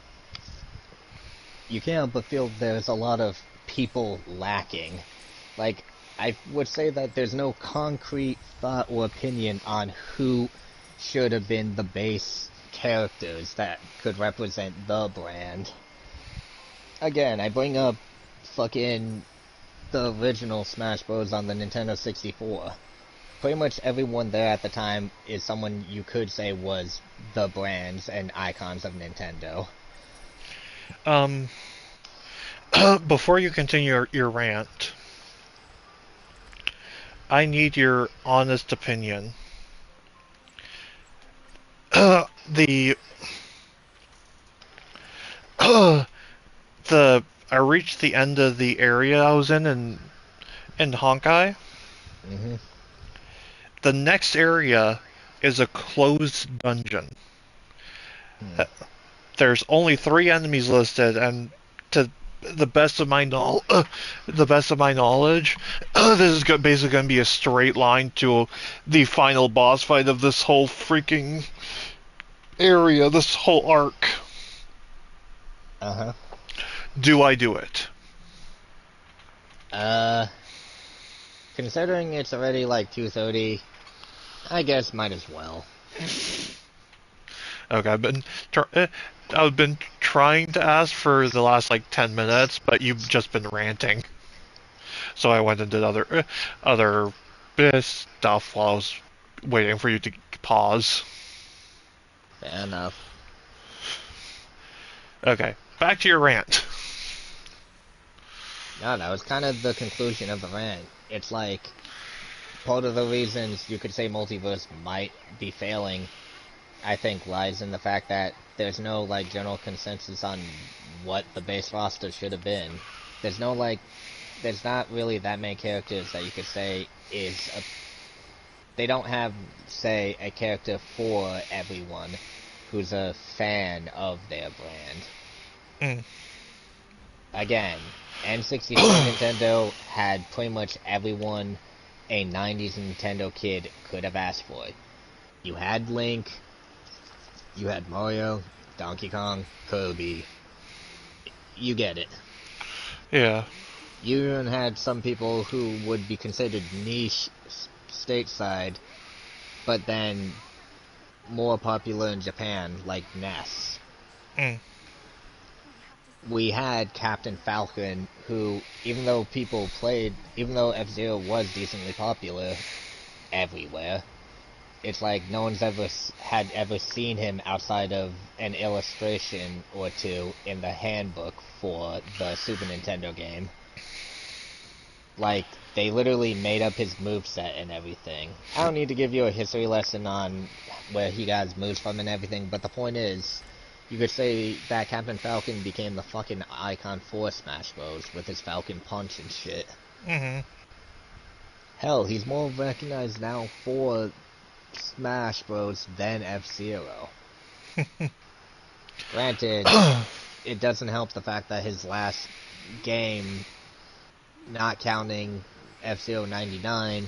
you can't but feel there's a lot of people lacking. Like, I would say that there's no concrete thought or opinion on who should have been the base characters that could represent the brand. Again, I bring up fucking the original Smash Bros. On the Nintendo 64. Pretty much everyone there at the time is someone you could say was the brands and icons of Nintendo. Before you continue your rant, I need your honest opinion. The I reached the end of the area I was in Honkai. Mm-hmm. The next area is a closed dungeon. There's only 3 enemies listed, and to the best of my knowledge, this is basically going to be a straight line to the final boss fight of this whole freaking area, this whole arc. Uh-huh. Do I do it? Considering it's already like 2:30, I guess might as well. Okay, I've been trying to ask for the last like 10 minutes, but you've just been ranting. So I went and did other stuff while I was waiting for you to pause. Fair enough. Okay, back to your rant. No, that was kind of the conclusion of the rant. It's like, part of the reasons you could say Multiverse might be failing, I think, lies in the fact that there's no, like, general consensus on what the base roster should have been. There's no, like, there's not really that many characters that you could say they don't have, say, a character for everyone who's a fan of their brand. Again, N64 Nintendo had pretty much everyone a 90s Nintendo kid could have asked for. You had Link, you had Mario, Donkey Kong, Kirby. You get it. Yeah. You even had some people who would be considered niche stateside, but then more popular in Japan, like Ness. We had Captain Falcon, who, even though F-Zero was decently popular everywhere, it's like no one's had ever seen him outside of an illustration or two in the handbook for the Super Nintendo game. Like, they literally made up his moveset and everything. I don't need to give you a history lesson on where he got his moves from and everything, but the point is, you could say that Captain Falcon became the fucking icon for Smash Bros. With his Falcon Punch and shit. Hell, he's more recognized now for Smash Bros. Than F-Zero. Granted, it doesn't help the fact that his last game, not counting F-Zero 99,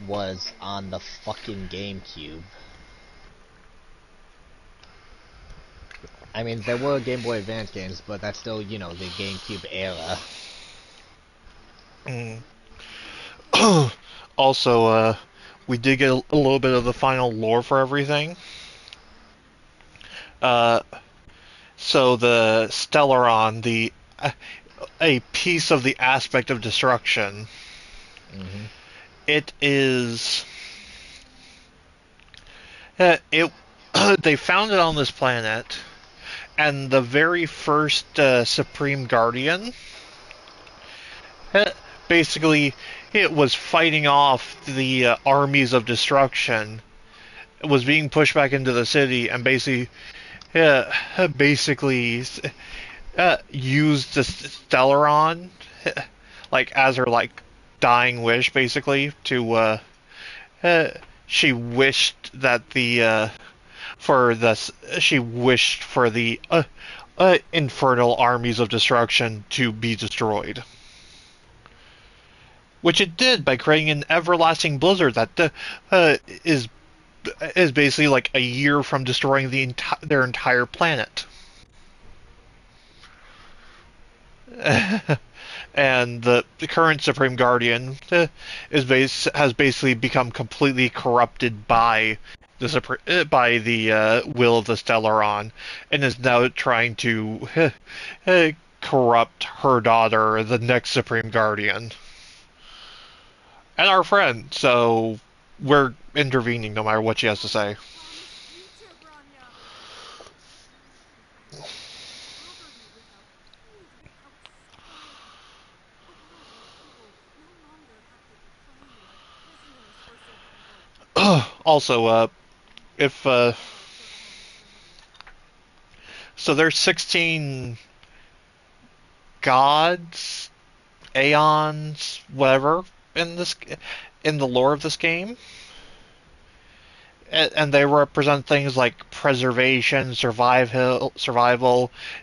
was on the fucking GameCube. I mean, there were Game Boy Advance games, but that's still, the GameCube era. Also, we did get a little bit of the final lore for everything. Uh, so the Stellaron, a piece of the aspect of destruction, Mm-hmm. it is it. They found it on this planet, and the very first Supreme Guardian, uh, basically, it was fighting off the armies of destruction. It was being pushed back into the city, and basically used the Stellaron like as her like dying wish, basically to uh, she wished that the for the she wished for the infernal armies of destruction to be destroyed, which it did by creating an everlasting blizzard that is basically like a year from destroying their entire planet. And the current Supreme Guardian has basically become completely corrupted by the will of the Stellaron, and is now trying to corrupt her daughter, the next Supreme Guardian, and our friend. So we're intervening no matter what she has to say. Promised future, Grania. Covered it without hate, without suffering. A world where people no longer have to pray like prisoners for survival. Also, if For honest living. so, there's 16 gods, aeons, whatever in the lore of this game, and they represent things like preservation, survival,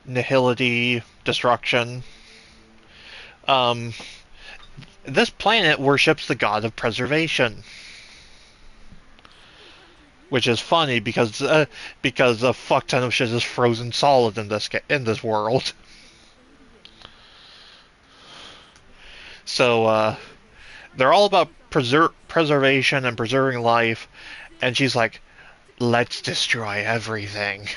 nihility, destruction. Um, this planet worships the god of preservation, 700 which years is ago. funny because a fuck ton of shit is frozen solid in this world. Radiant. So they're all about preservation and preserving life, and she's like, let's destroy everything.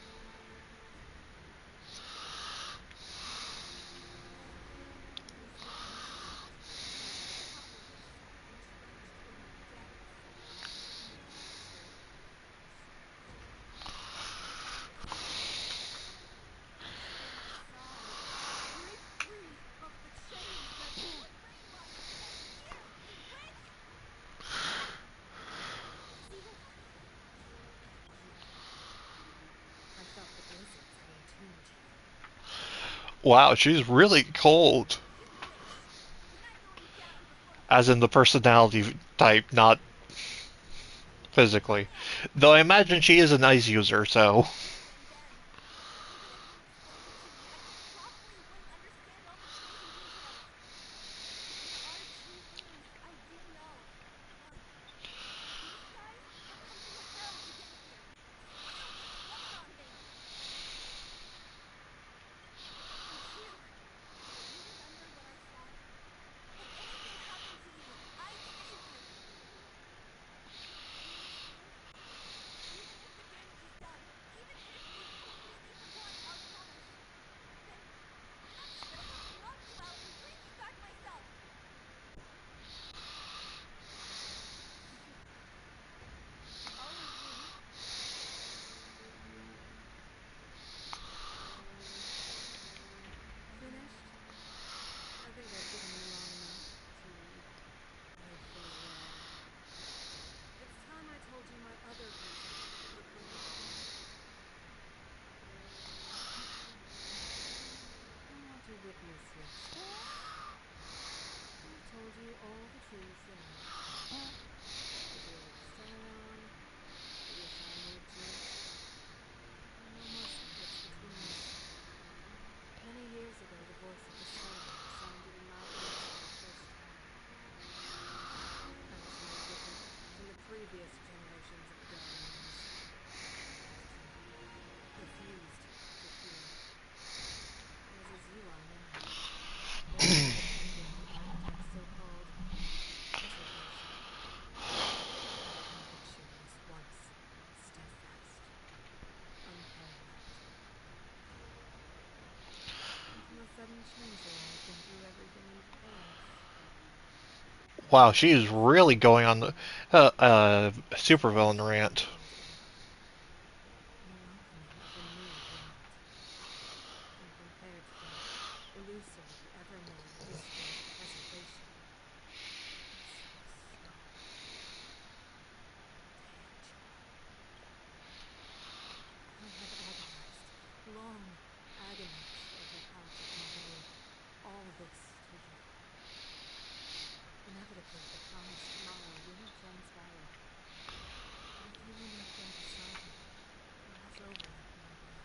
Of healing the cold. Is the ancient, powerless, entrenched in the depths of natural chaos. Step aside. Break free of the chains that you were brainwashed to hold here, witch! Seal. I felt the blizzards being tuned to you. Wow, she's really cold. Witch! Can I go down before you As in the personality type, not physically. Though I imagine she is an ice user, so. and then, even if you explained it to me, I probably wouldn't understand all the frozen details. There are two things I do know. One, these guys have come through hell to get here. They don't just spawn on things. And two, do you remember what I said? If anything happened to you, I'd save you. Do you understand? Even if the damage is done, even if you've completely forgotten our promise, then I'm still gonna love you out and bring you back myself. All of me. Finished? I think I've given you long enough to live farewell. It's time I told you my other reason for bringing you here. I want to witness your change. I've told you all the truth there is to know. The deal with the Stellaron, the Asari Jinx. There are no more secrets between us. Many years ago, the voice of the Stellaron sounded in my ears for the first time. I was no different from the previous generations of Guardians. Refused to fear. I was as you are now. Old and Wow, she is really going on the supervillain rant. No alchemy ever knew want. When compared to that illusory, ever more distant preservation, this was so tangible. I have agonized, long agonized over how to convey all this to you. Inevitably, the promised tomorrow will transpire. But if you will not go beside me to watch over it while yet,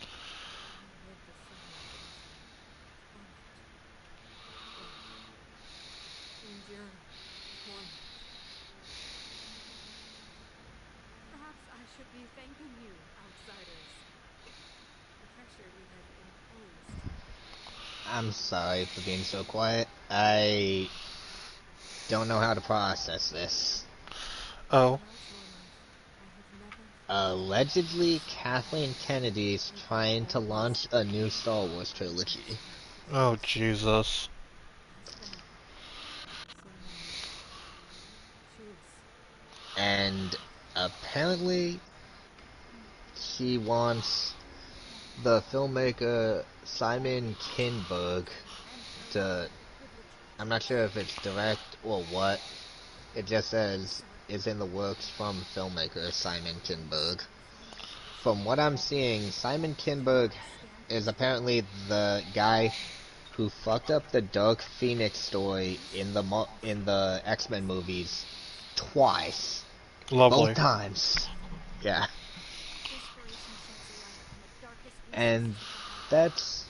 I will live the certainty to torment, wait, endure torment. Perhaps I should be thanking you, outsiders. The pressure you have imposed. I'm sorry for being so quiet. I don't know how to process this. Oh, Throughout your life, I have never forgotten Allegedly, Kathleen Kennedy's trying to launch a new Star Wars trilogy. oh Jesus. as far, so near. Choose. And apparently, she wants the filmmaker Simon Kinberg to. I'm not sure if it's direct or what. It just says is in the works from filmmaker Simon Kinberg. From what I'm seeing, Simon Kinberg is apparently the guy who fucked up the Dark Phoenix story in the X-Men movies twice, both Lovely. times. Yeah, Desperation sheds a light on the darkest and recesses of the heart. that's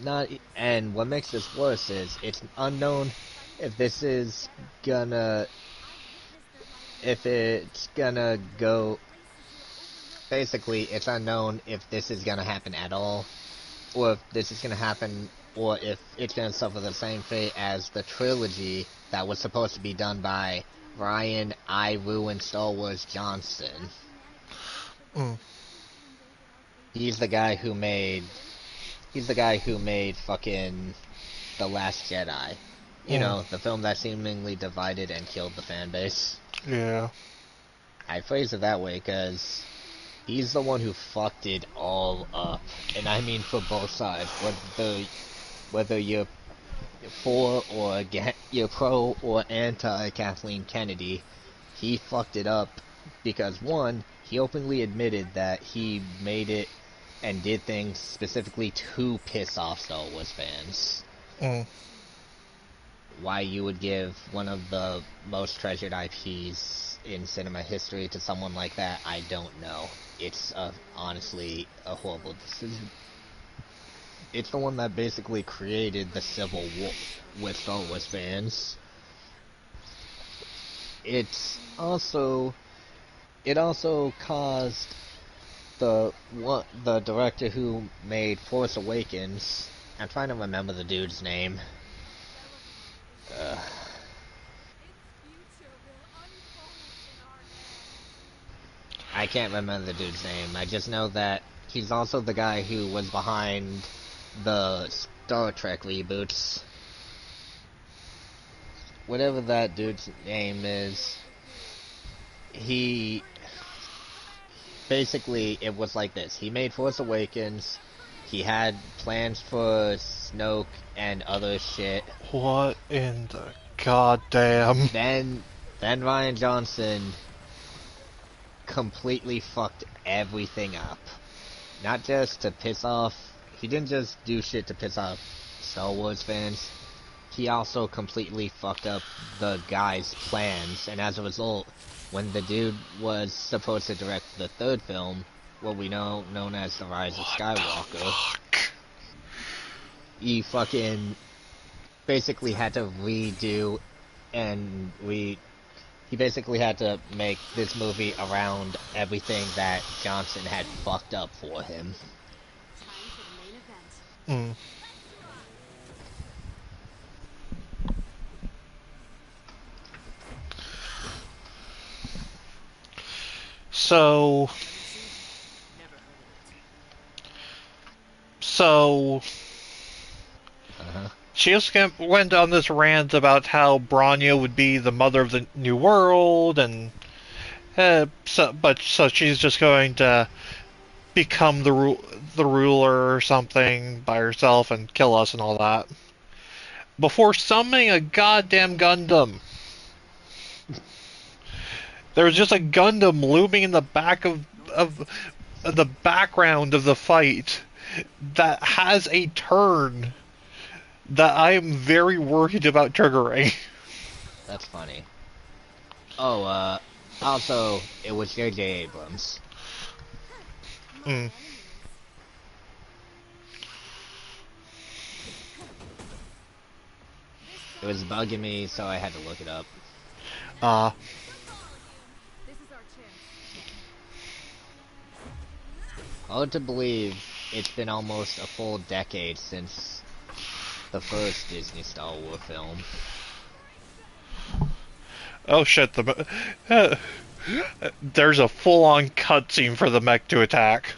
not. And what makes this worse is it's unknown if this is gonna if it's gonna go. Basically, it's unknown if this is gonna happen at all, or if this is gonna happen, or if it's gonna suffer the same fate as the trilogy that was supposed to be done by Ryan I Ruined Star Wars Johnson. Mm. He's the guy who made. He's the guy who made fucking The Last Jedi. You Mm. know, the film that seemingly divided and killed the fan base. Yeah. I phrase it that way because he's the one who fucked it all up, and I mean for both sides. Whether you're for or against, you're pro or anti Kathleen Kennedy, he fucked it up because one, he openly admitted that he made it and did things specifically to piss off Star Wars fans. Mm. Why you would give one of the most treasured IPs in cinema history to someone like that, I don't know. It's honestly a horrible decision. It's the one that basically created the Civil War with Star Wars fans. It's also it also caused the director who made Force Awakens. I'm trying to remember the dude's name. Uh, Its future will unfold in our hands. I can't remember the dude's name. I just know that he's also the guy who was behind the Star Trek reboots. Whatever that dude's name is, he basically it was like this. He made Force Awakens. He had plans for Snoke and other shit. What in the goddamn? Then Ryan Johnson completely fucked everything up. Not just to piss off. He didn't just do shit to piss off Star Wars fans. He also completely fucked up the guy's plans, and as a result, when the dude was supposed to direct the third film, what we know known as The Rise of What the Skywalker, fuck? he fucking basically had to redo and he basically had to make this movie around everything that Johnson had fucked up for him. Time for the main event. Mm. So, Never heard of it. so, Uh-huh. she just went on this rant about how Bronya would be the mother of the new world, and so she's just going to become the ruler or something by herself and kill us and all that. Before summoning a goddamn Gundam. There was just a Gundam looming in the back of the background of the fight that has a turn that I am very worried about triggering. That's funny. Oh, also, it was J.J. Abrams. Mm. It was bugging me, so I had to look it up. This is our chance. Hard to believe it's been almost a full decade since the first Disney Star Wars film. Oh shit, there's a full-on cutscene for the mech to attack.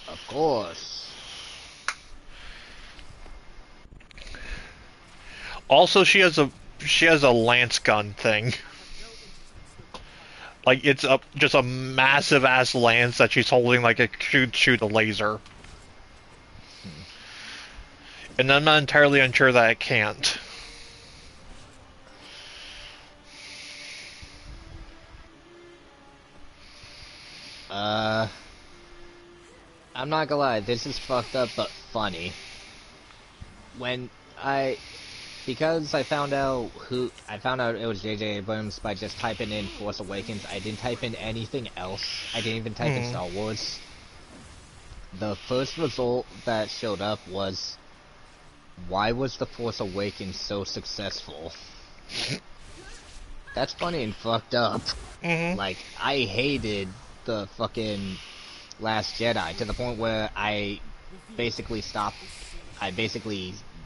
Of course. Also, she has a lance gun thing. Like, it's just a massive ass lance that she's holding like it could shoot a laser. And I'm not entirely unsure that it can't. I'm not gonna lie, this is fucked up but funny. Because I found out it was J.J. Abrams by just typing in Force Awakens. I didn't type in anything else. I didn't even type in Star Wars. The first result that showed up was, why was The Force Awakens so successful? That's funny and fucked up. Mm-hmm. Like, I hated the fucking Last Jedi to the point where I basically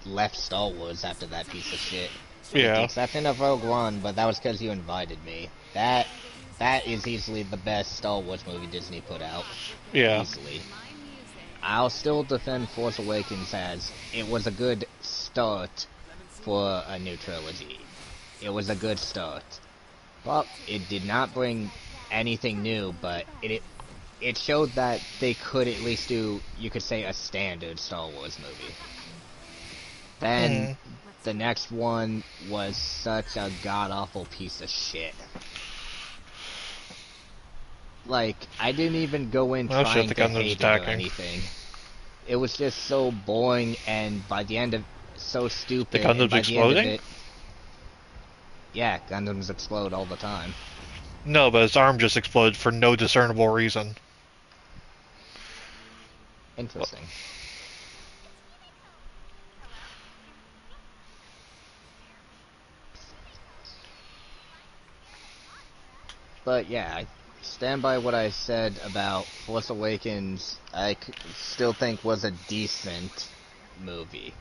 left Star Wars after that piece of shit. With the Yeah. exception of Rogue One, but that was because you invited me. That is easily the best Star Wars movie Disney put out. Yeah. Easily. I'll still defend Force Awakens as it was a good start for a new trilogy. It was a good start. Well, it did not bring anything new, but it showed that they could at least do, you could say, a standard Star Wars movie. Then, the next one was such a god-awful piece of shit. Like, I didn't even go in Oh, trying shit, the to Gundam's hate it or attacking. anything. It was just so boring, and by the end of so stupid. The Gundam's and by the end of exploding? it, yeah, Gundams explode all the time. No, but his arm just exploded for no discernible reason. Interesting. But yeah, I stand by what I said about Force Awakens. Still think was a decent movie.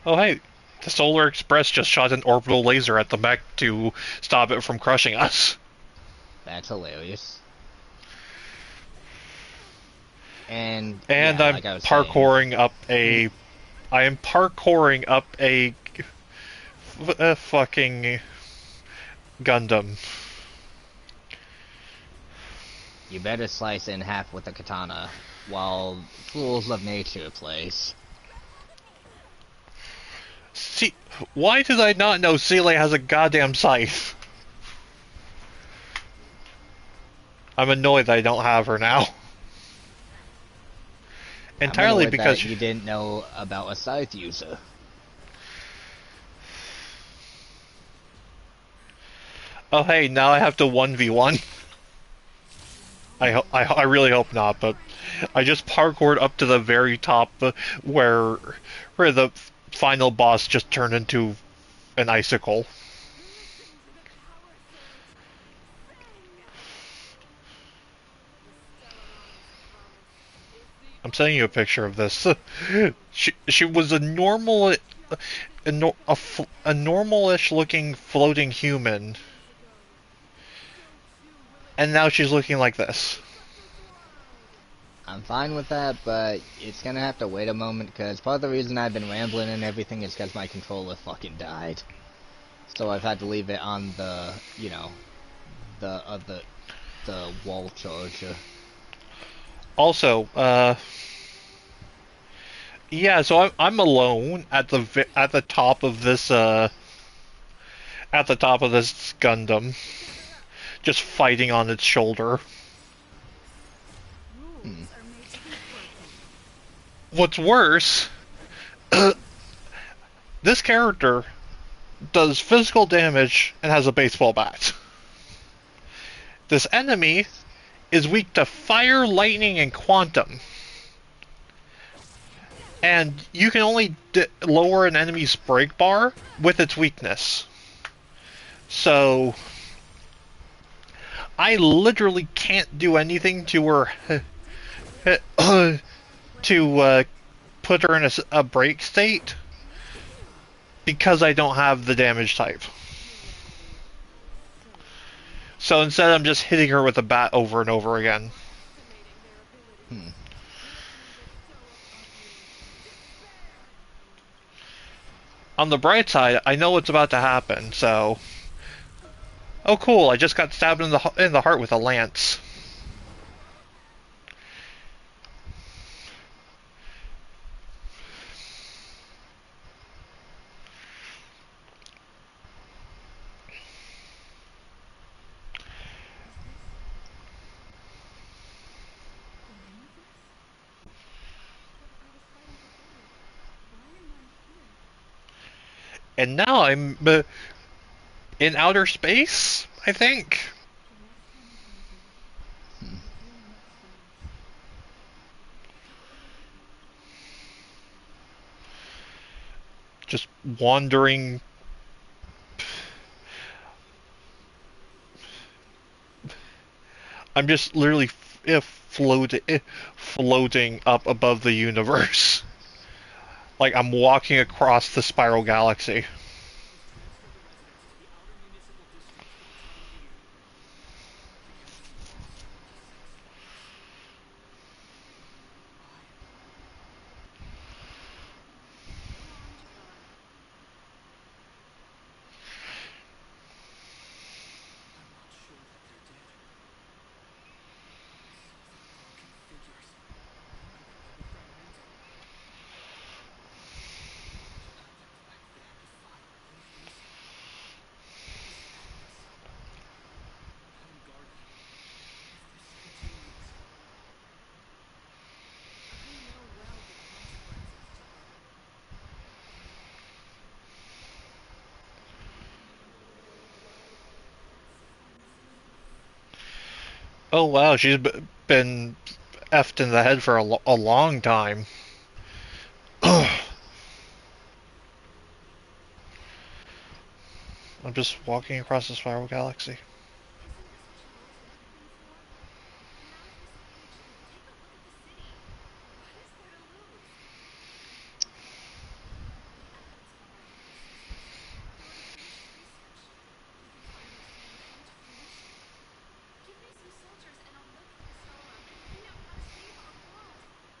Oh hey, the Solar Express just shot an orbital laser at the mech to stop it from crushing us. That's hilarious. And And yeah, I'm like I was parkouring up a... I am parkouring up a fucking Gundam. you better slice it in half with a katana while Fools of Nature plays. See, why did I not know Seele has a goddamn scythe? I'm annoyed that I don't have her now. Entirely I'm annoyed because that you didn't know about a scythe user. oh hey, now I have to 1v1. I really hope not, but I just parkoured up to the very top where the final boss just turned into an icicle. I'm sending you a picture of this. She was a normal, a normal-ish looking floating human, and now she's looking like this. I'm fine with that, but it's gonna have to wait a moment, because part of the reason I've been rambling and everything is because my controller fucking died. So I've had to leave it on the, you know, the wall charger. Also, yeah, so I'm alone at the top of this Gundam, just fighting on its shoulder. Hmm. Rules are made to be broken. What's worse, this character does physical damage and has a baseball bat. This enemy is weak to fire, lightning, and quantum. And you can only lower an enemy's break bar with its weakness. So, I literally can't do anything to her to put her in a break state because I don't have the damage type. So instead, I'm just hitting her with a bat over and over again. Hmm. On the bright side, I know what's about to happen, so... Oh cool, I just got stabbed in the heart with a lance. And now I'm in outer space, I think. Hmm. Just wandering. I'm just literally floating up above the universe. Like I'm walking across the spiral galaxy. Transfer the residents to the outer municipal district for the time being. The chemistry loss is 26 units. Go on, Jafar. I'm not sure that they're dead. I saw their broken figures. None of them were fragmented. To have them back there defying all reason is madness. I'm guarding. If this continues... I know well the consequences, Jafar. Oh wow, she's been effed in the head for a long time. I'm just walking across the spiral galaxy. Isn't this what you've always been hoping for? Now's your second chance. Take a look at the city. What is there to lose? The evidence for my hypothesis. I've already finished research. Even finally seeing it come to fruition. Give me some soldiers and I'll locate the Stellaron and find out how to save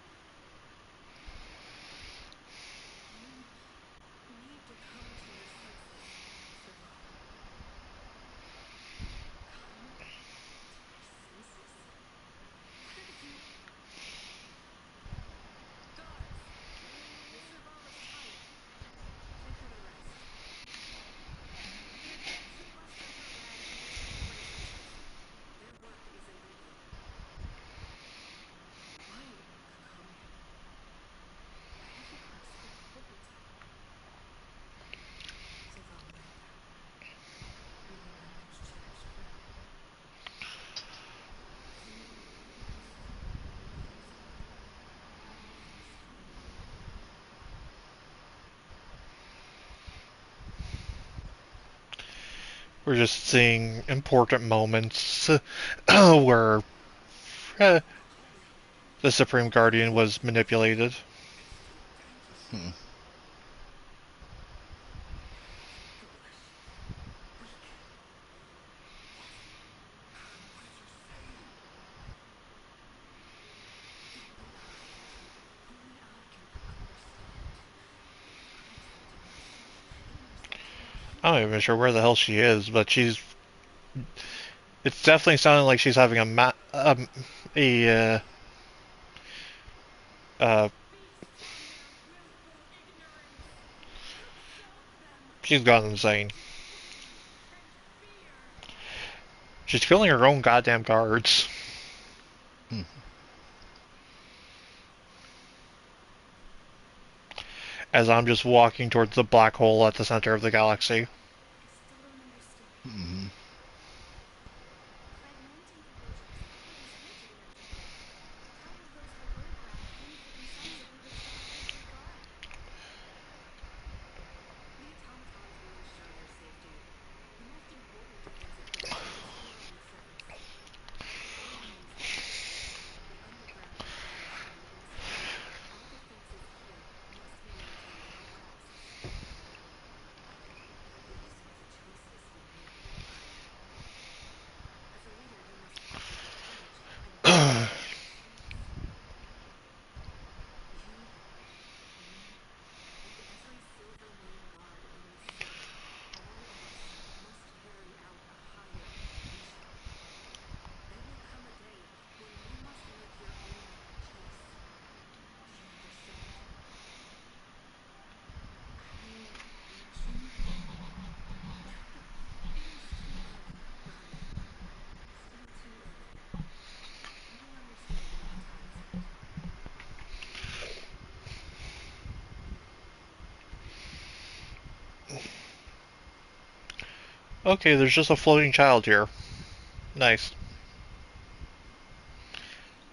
our world. You need to come to your senses, Jafar. Come to my senses? What are you... Guards! Miss Zavala's tired. Take her to rest. Sequester her land and use temporary sensors. Their work is illegal. Why, Kakami? Why have you gone so cold? Zavala, you are my most cherished friend. We're just seeing important moments where uh, the Supreme Guardian was manipulated. Hmm. Foolish. Weak. What? What did you say? The I'm not even sure where the hell she is, but she's. It's definitely sounding like she's having a uh, she's gone insane. She's killing her own goddamn guards. Hmm. As I'm just walking towards the black hole at the center of the galaxy. Hmm. Fragmentium Blizzard's always hinted at the war. How will those holograph infant insensibly withstand every guard? The automatons will ensure their safety. The most important defensive barrier is here on the surface. It remains there. The underground defense on the inside. All defenses here must be maintained at all costs. These are the choices we make, Honkai. As a leader, you must act with courage and wisdom. You, me, and every Silver Moon guard in the city, all of us must carry out a higher mission. There will come a day when you must make your own choice. Do you understand? Our mission? It is too early, Guardian. Still too early. You will understand when the time's right. Okay, there's just a floating child here. Nice.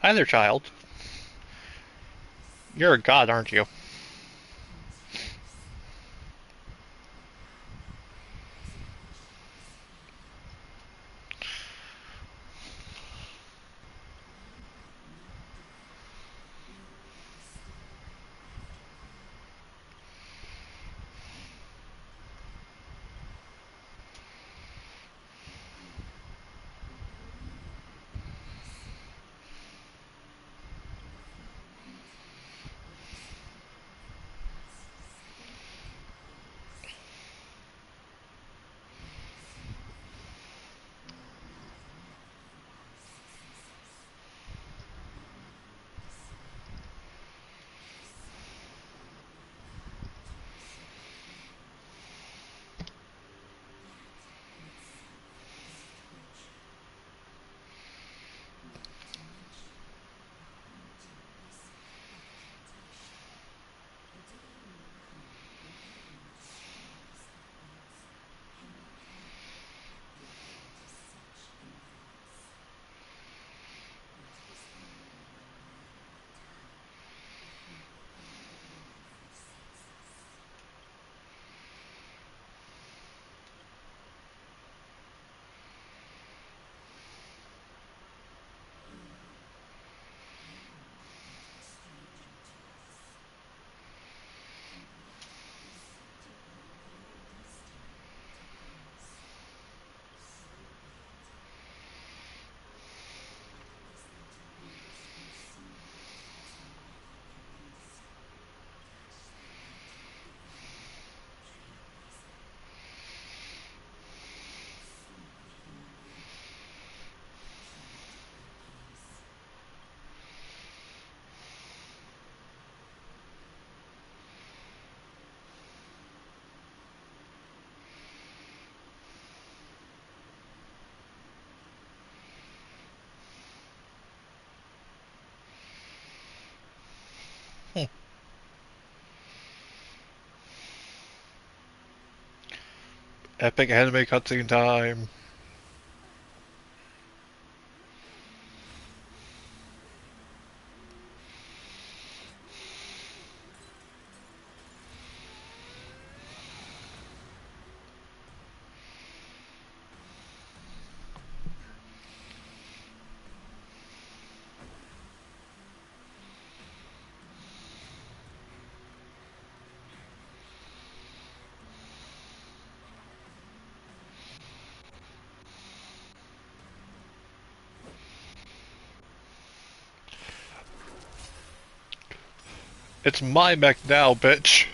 Hi there, child. You're a god, aren't you? Continues. Now the great resignation is here. All that men defy the will of the Stellaron afterglow. We believe in peace now. The Fragmentium Blizzard has 700 years. There is no fear. We have never for our successes. Only desire. Desire we live to receive more. That in itself is torture. Not to mention the haunting risk of temptation. The day may come when even the strongest of wills cannot help but give in to such influence. It is only a matter of time before the old will forsakes us. You are but a stranger to us, and yet you seem to be very destined to pass. So be it. But listen to those unseen that never can rest. Touch the light within, trailblazer. Soothe your will. Pretend your peace. Epic anime cutscene time. It's my mech now, bitch.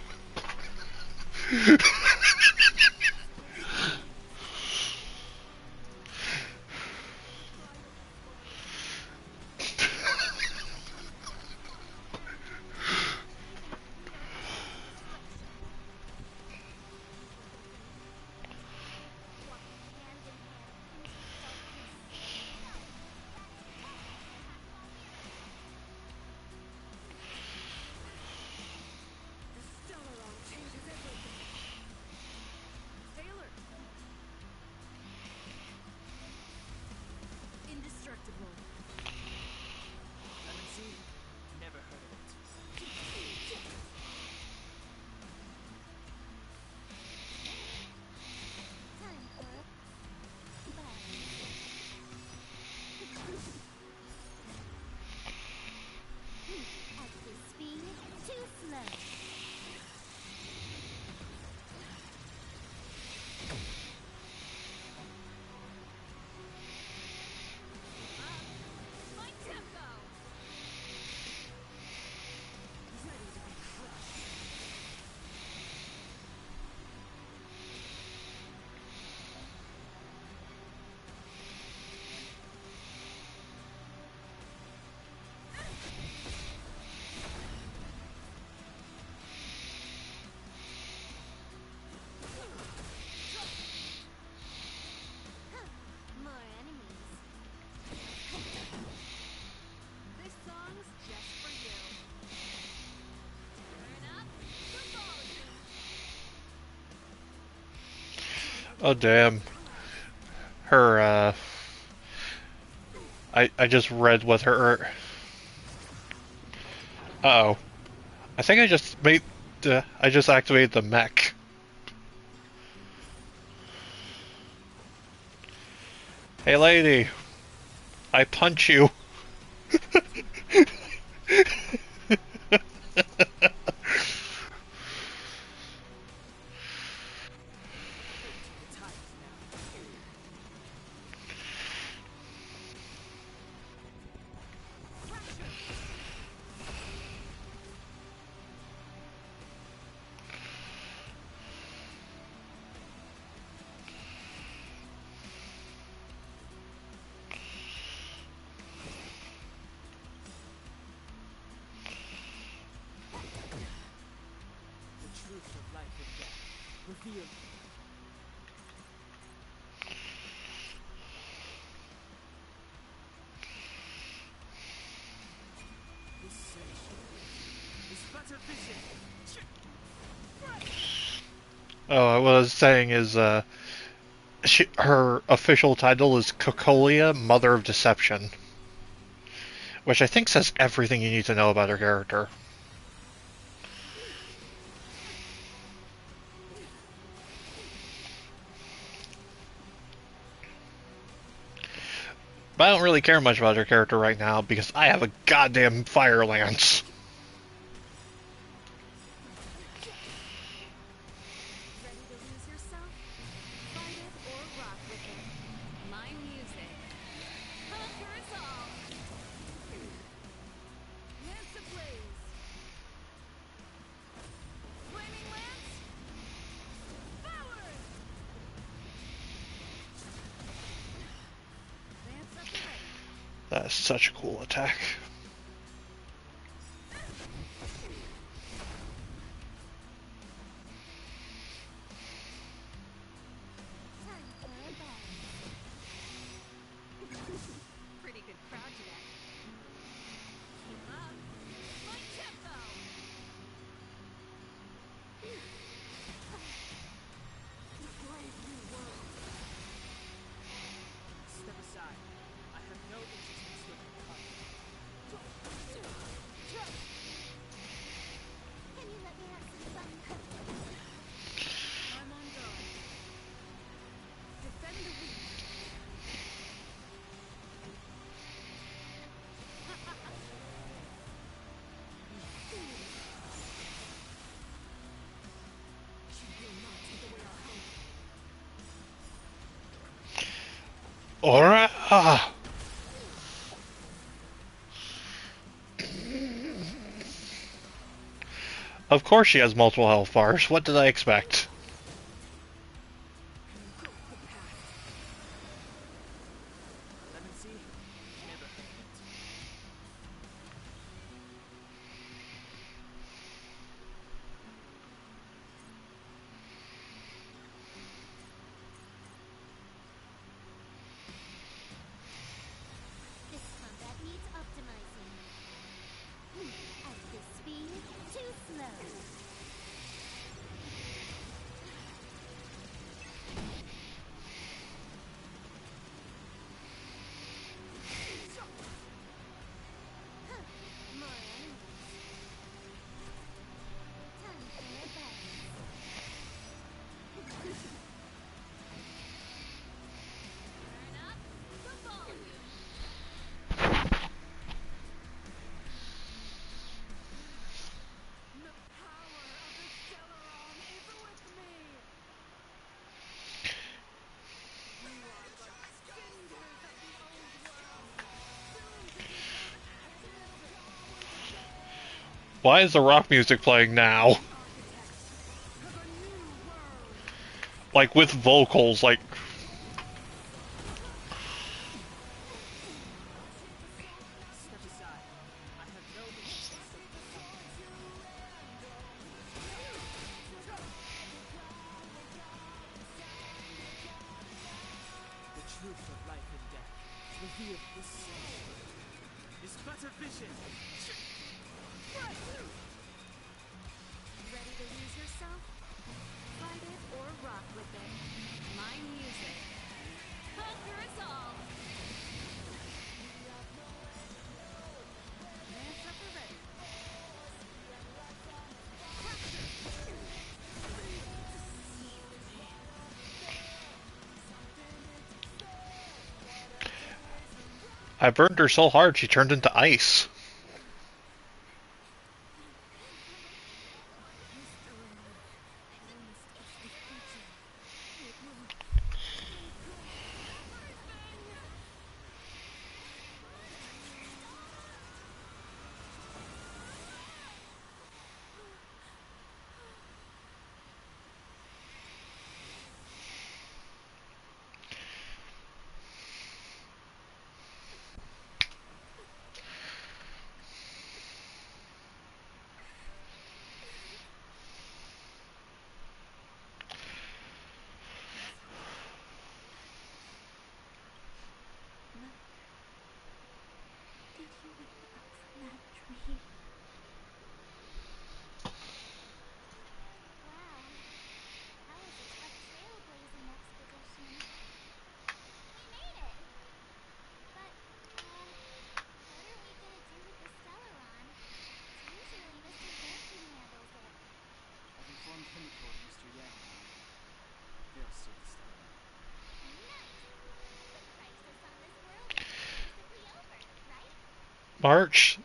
Oh damn. Her I just read what her uh-oh. I think I just made I just activated the mech. Hey lady, I punch you. The time is now. The truth of life and death revealed. This search is but a vision. Oh, what I was saying is her official title is Cocolia, Mother of Deception, which I think says everything you need to know about her character. But I don't really care much about her character right now because I have a goddamn fire lance. Ready to lose yourself? Fight it or rock with it. My music. Conquer us all. Lance ablaze. Flaming lance. Forward. Lance at the ready. That is such a cool attack. Time for a ball. Pretty good crowd today. Keep up. My tempo. Brave new world. Step aside. I have no interest in swimming cut. Can you let me have some fun? I'm on guard. Defend the weak. You will not take away our hope. Alright. Ah. Of course she has multiple health bars. What did I expect? Lemon sea never heard it. This combat needs optimizing. At this speed, too slow. More enemies. Time for a buzz. Turn up the volume. The power of the Stellaron is with me. You are but cinders of the old world. Soon to be Why is the rock music playing now? architects of a new world. Like with vocals, like Step aside. I have no interest in swimming cut. The truth of life and death revealed. This search is but a vision. Ready to lose yourself? Fight it or rock with it. My music. Conquer us all. Lance upper ready. Fracture. I burned her so hard she turned into ice. Did you wake up from that dream? Wow. That was a tough trailblazing expedition. We made it! But, what are we gonna do with the Stellaron? Usually Mr. Yen handles it. I've informed Himiko and Mr. Yang. They'll steer the Stellaron. Nice! The crisis on this world is basically over, right? March,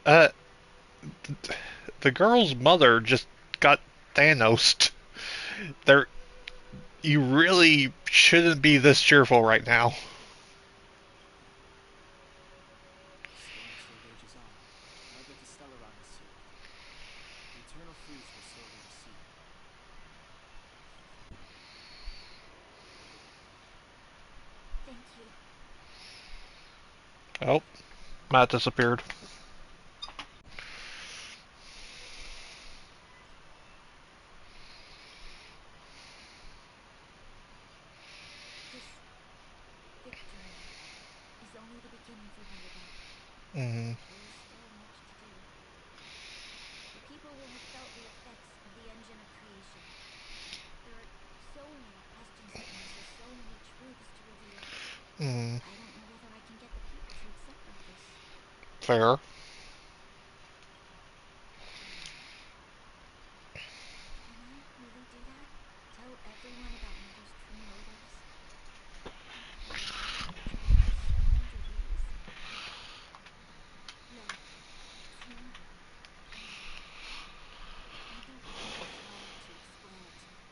uh, the girl's mother just got Thanos. There, you really shouldn't be this cheerful right now. The storm still rages on. Now that the Stellaron is sealed, the eternal freeze will slowly recede. Thank you. Oh, Matt disappeared. This victory is only the beginning for Bellabelle. Mm-hmm. There is still much to do. The people will have felt the effects of the engine of creation. There are so many questions to answer, so many truths to reveal. Mm, I don't know whether I can get the people to accept all this. fair. Can I really do that? Tell everyone about Mother's true motives? After all, it's been just 700 years? No, it's not right. I don't want to try to explain it to them.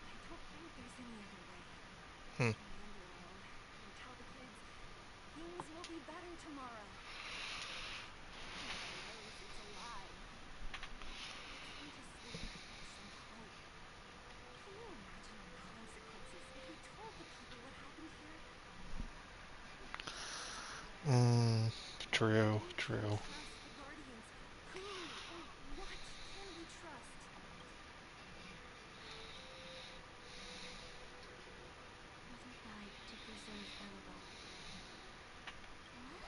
I don't think there's any other way. Hmm. Commander or tell the kids, things will be better tomorrow. Mother knows it's a lie. I came to sleep with some hope. Can you imagine the consequences if he told the people what happened here? True, We true. can't trust the Guardians. Who or what can we trust? Mother died to preserve Bellabelle. What?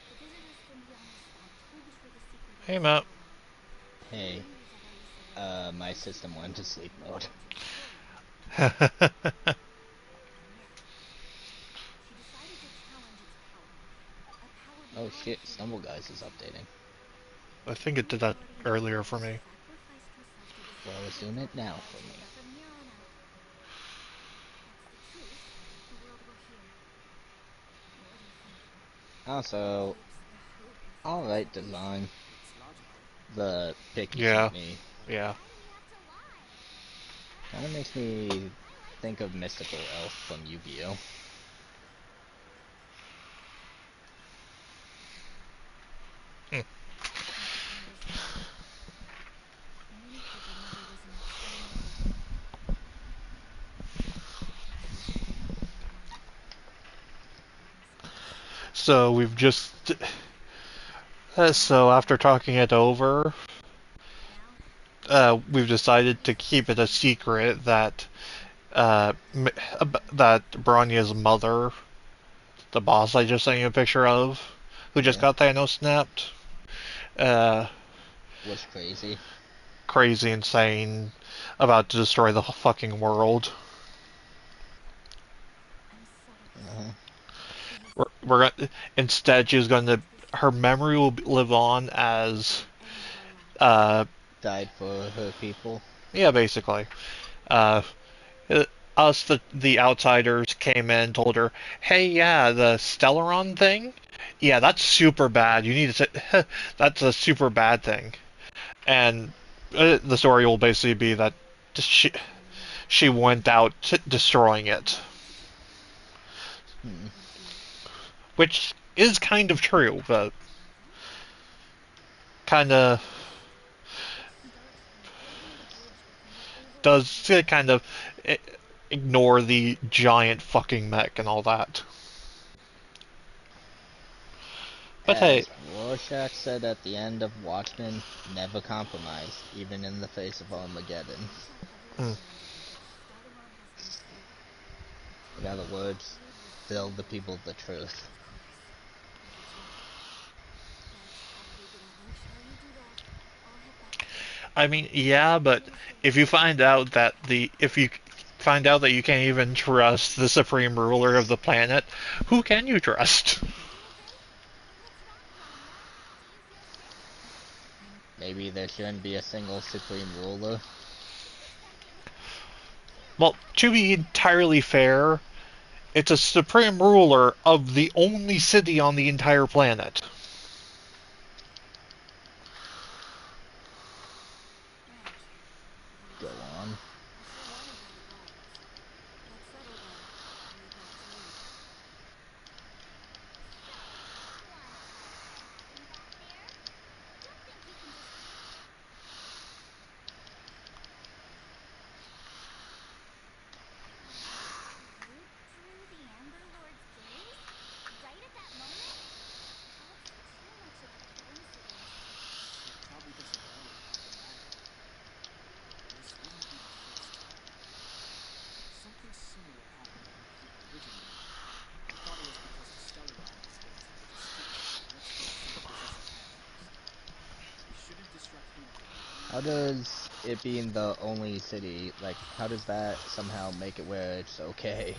The visitors from beyond the sky probed for the secret of Hey, the Matt. Stellaron. They Hey, knew that Elisa would my use the system went to Stellaron sleep in mode. order to destroy it. And now, she decided to challenge its power. A power Oh beyond shit, human Stumble Guys is comprehension. updating. I The think it new did that Guardian earlier Queen for me. sacrificed herself to the Well, it's sacred doing it purpose now of for me. Addendum. From here on out, that's the truth. The world will hear. What do you think? Also, Keeps the hope of alright preservation. design. It's logical. The pic you Yeah, sent me yeah. Why do we have to lie? kind of I makes me like think it. of Mystical Elf from Yu-Gi-Oh! Hmm. I think your mother's right. Many people Mother was an extremely good woman. She's the one who blew my mind. So we've just. So after talking it over, Now, we've decided to keep it a secret that that Bronya's mother, the boss I just sent you a picture of, who just Yeah. got Thanos snapped, uh, Was crazy. crazy insane, about to destroy the fucking world. Uh-huh. Instead, she's going to, her memory will live on as, Died for her people. yeah, basically. Uh, us, the outsiders, came in and told her, hey, yeah, the Stellaron thing? Yeah, that's super bad. You need to say, that's a super bad thing. And the story will basically be that she went out destroying it. Hmm. Which is kind of true, but kind of does kind of ignore the giant fucking mech and all that. But hey, As Rorschach said at the end of Watchmen, never compromise, even in the face of Armageddon. mm, In other words, tell the people the truth. I mean, yeah, but if you find out that you can't even trust the supreme ruler of the planet, who can you trust? Maybe there shouldn't be a single supreme ruler. Well, to be entirely fair, it's a supreme ruler of the only city on the entire planet. Go on. She probably doesn't know how bad it got. This wouldn't be the first time. Something similar happened when he originated. I thought it was because the Stellaron was relatively distant, but let's hope some of this isn't confused. We shouldn't distract him from what we How need. does it being the only city, like, how does that somehow make it where it's okay?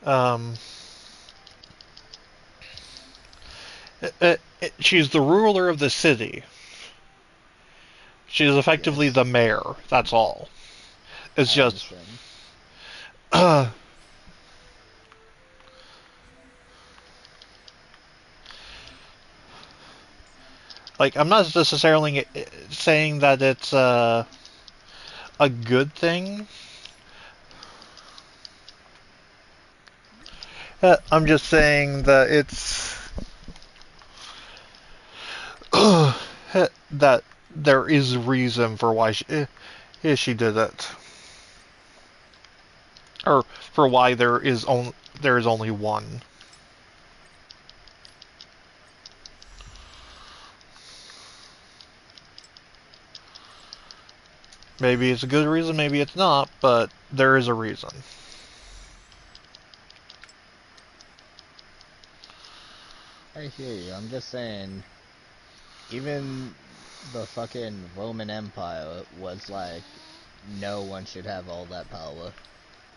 Um, she's the ruler of the city. She's effectively Yes, the mayor. That's all. It's I just, understand. like, I'm not necessarily saying that it's a good thing. I'm just saying that it's that there is reason for why she did it, or for why there is only one. Maybe it's a good reason, maybe it's not, but there is a reason. I hear you. I'm just saying, even the fucking Roman Empire was like, no one should have all that power.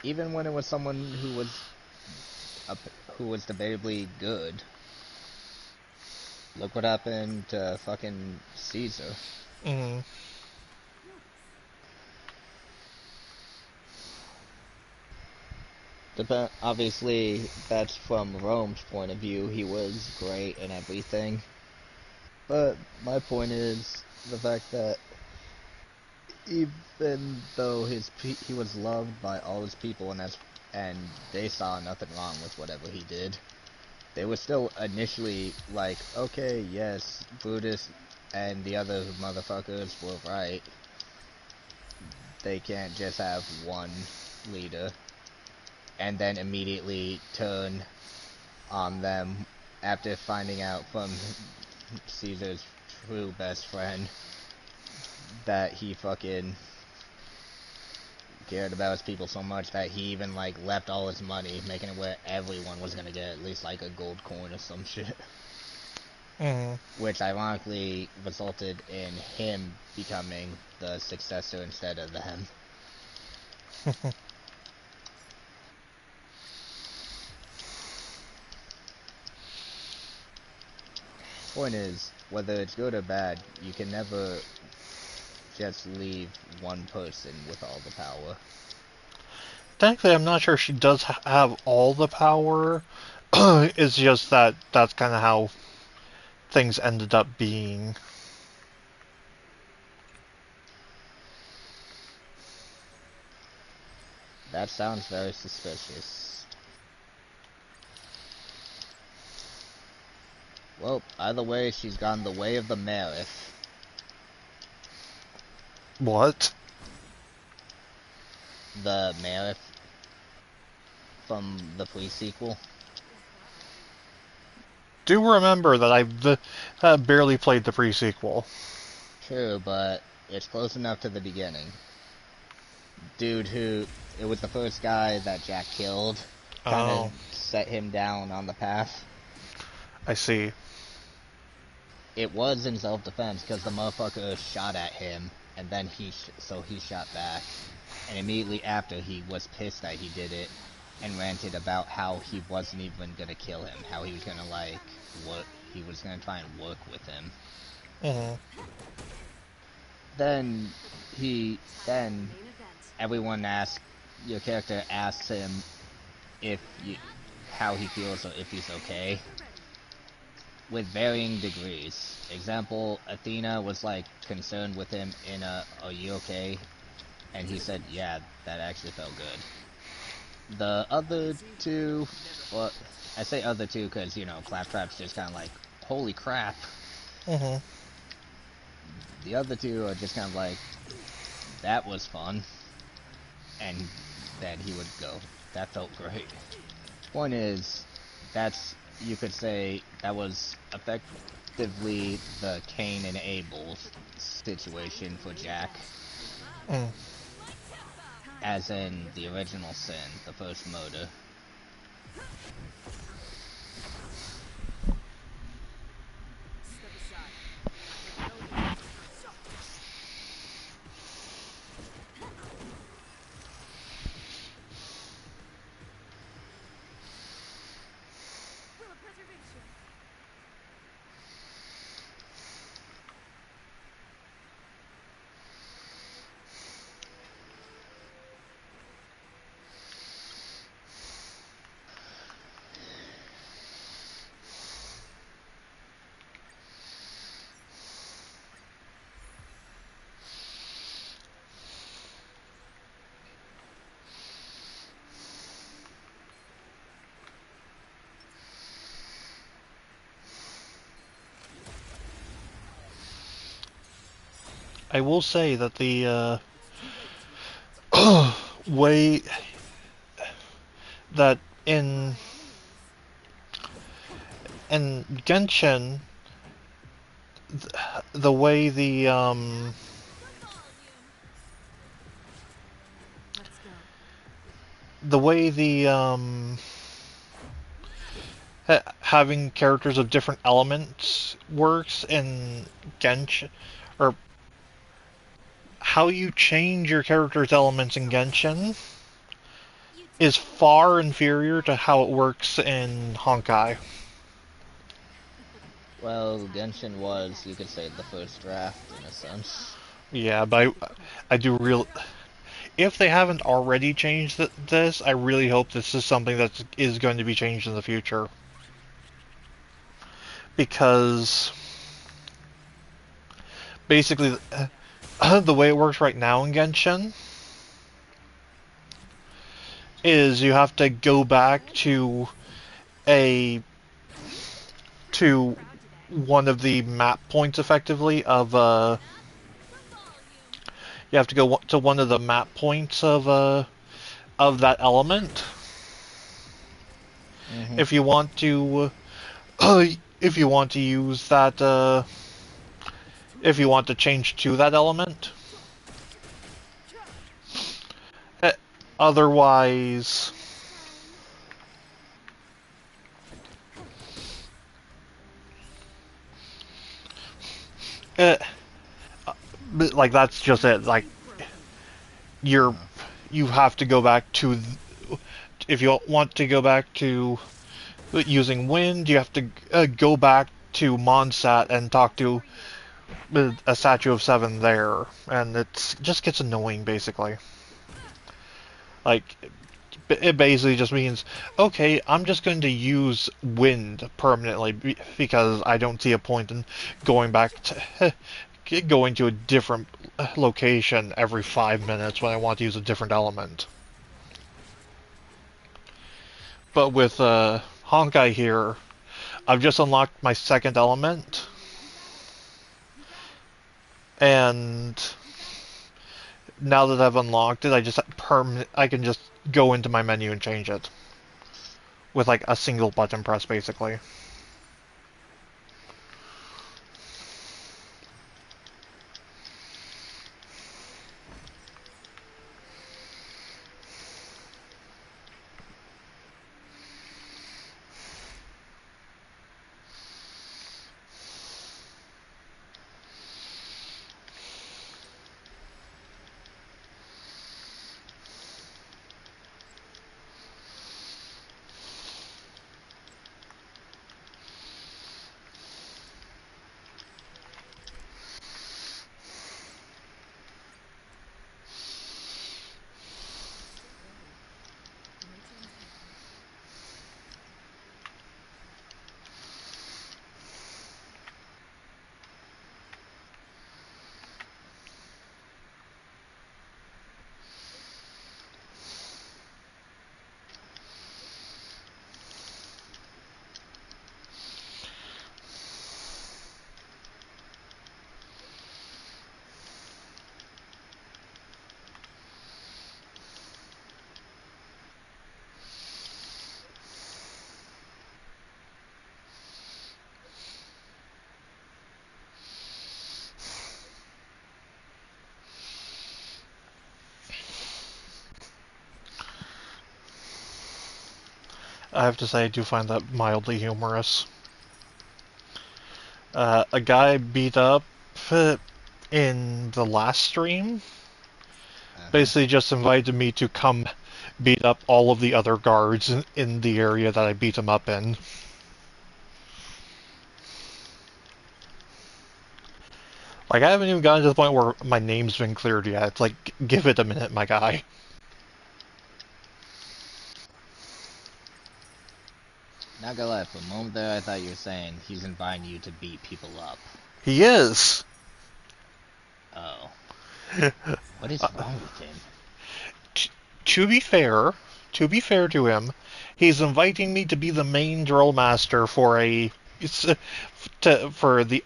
Even when it was someone who was debatably good. Look what happened to fucking Caesar. Mm. Obviously, that's from Rome's point of view. He was great and everything. But my point is the fact that even though he was loved by all his people and they saw nothing wrong with whatever he did, they were still initially like, okay, yes, Brutus and the other motherfuckers were right. They can't just have one leader and then immediately turn on them after finding out from Caesar's true best friend that he fucking cared about his people so much that he even like left all his money, making it where everyone was gonna get at least like a gold coin or some shit. Mhm. which ironically resulted in him becoming the successor instead of them. Point is, whether it's good or bad, you can never just leave one person with all the power. Technically, I'm not sure she does have all the power. It's just that that's kind of how things ended up being. That sounds very suspicious. Well, either way, she's gone the way of the Marith. What? The Marith from the pre-sequel. Do remember that I've barely played the pre-sequel. True, but it's close enough to the beginning. Dude who... It was the first guy that Jack killed. Kind of Oh, set him down on the path. I see. It was in self-defense because the motherfucker shot at him, and then he shot back. And immediately after, he was pissed that he did it, and ranted about how he wasn't even gonna kill him, how he was gonna he was gonna try and work with him. Mhm. Then everyone your character asks him how he feels or if he's okay, with varying degrees. Example, Athena was like concerned with him in are you okay? And he said, yeah, that actually felt good. The other two, well, I say other two because, Claptrap's just kind of like, holy crap. Mhm. The other two are just kind of like, that was fun. And then he would go, that felt great. Point is, you could say, that was effectively the Cain and Abel situation for Jack. Mm. As in the original sin, the first murder. Step aside. I have no need. So, Will of preservation. I will say that the It's too late. way that in By all means. in Genshin, the way Let's go. the way having characters of different elements works in Genshin, or how you change your character's elements in Genshin, is far inferior to how it works in Honkai. Well, Genshin was, you could say, the first draft, in a sense. Yeah, but I do real. If they haven't already changed this, I really hope this is something that is going to be changed in the future. Because basically, the way it works right now in Genshin is you have to go back a to one of the map points, effectively, of you have to go to one of the map points of that element Mm-hmm. if you want to if you want to use that if you want to change to that element. Uh, Otherwise, uh, but, like that's just it. Like you're Uh-huh. you have to go back to if you want to go back to using wind, you have to go back to Mondstadt and talk to a statue of seven there, and it just gets annoying basically. Like it basically just means, okay, I'm just going to use wind permanently because I don't see a point in going back to going to a different location every 5 minutes when I want to use a different element. But with Honkai here, I've just unlocked my second element, and now that I've unlocked it, I can just go into my menu and change it with like a single button press, basically. I have to say, I do find that mildly humorous. A guy beat up in the last stream Uh-huh. basically just invited me to come beat up all of the other guards in the area that I beat him up in. Like, I haven't even gotten to the point where my name's been cleared yet. It's like, give it a minute, my guy. Not gonna lie, for a moment there, I thought you were saying he's inviting you to beat people up. He is! Oh. What is wrong with him? To be fair, to him, he's inviting me to be the main drill master for for the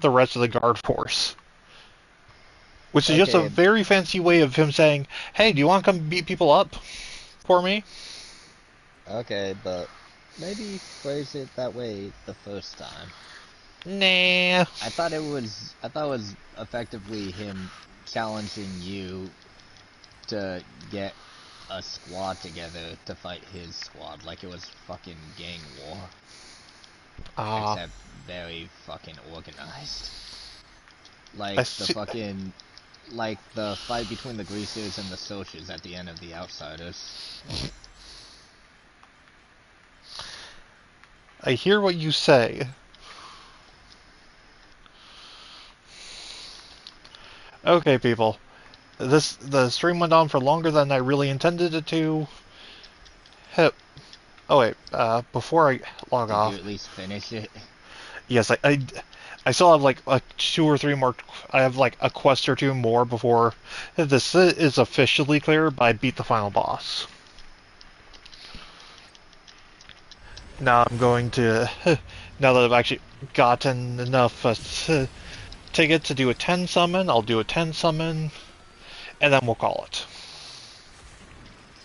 rest of the guard force. Which is just a Okay, very fancy way of him saying, "Hey, do you want to come beat people up for me?" okay, but maybe phrase it that way the first time. Nah. I thought it was effectively him challenging you to get a squad together to fight his squad, like it was fucking gang war, Ah, except very fucking organized. I Like the see. fucking, like the fight between the greasers and the soldiers at the end of the Outsiders. I hear what you say. Okay, people. The stream went on for longer than I really intended it to. Heh. Oh wait, before I log Did you off, at least finish it? yes, I still have like two or three more. I have like a quest or two more before this is officially clear. But I beat the final boss. Now I'm going to, now that I've actually gotten enough ticket to do a 10 summon, I'll do a 10 summon, and then we'll call it.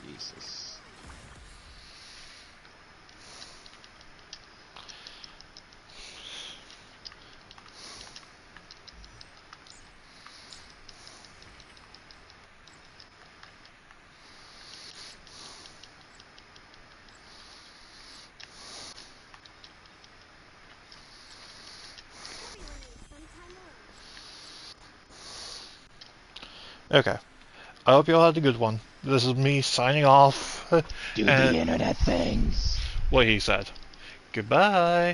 Jesus. Okay. I hope you all had a good one. This is me signing off. Do and the internet things. what he said. Goodbye.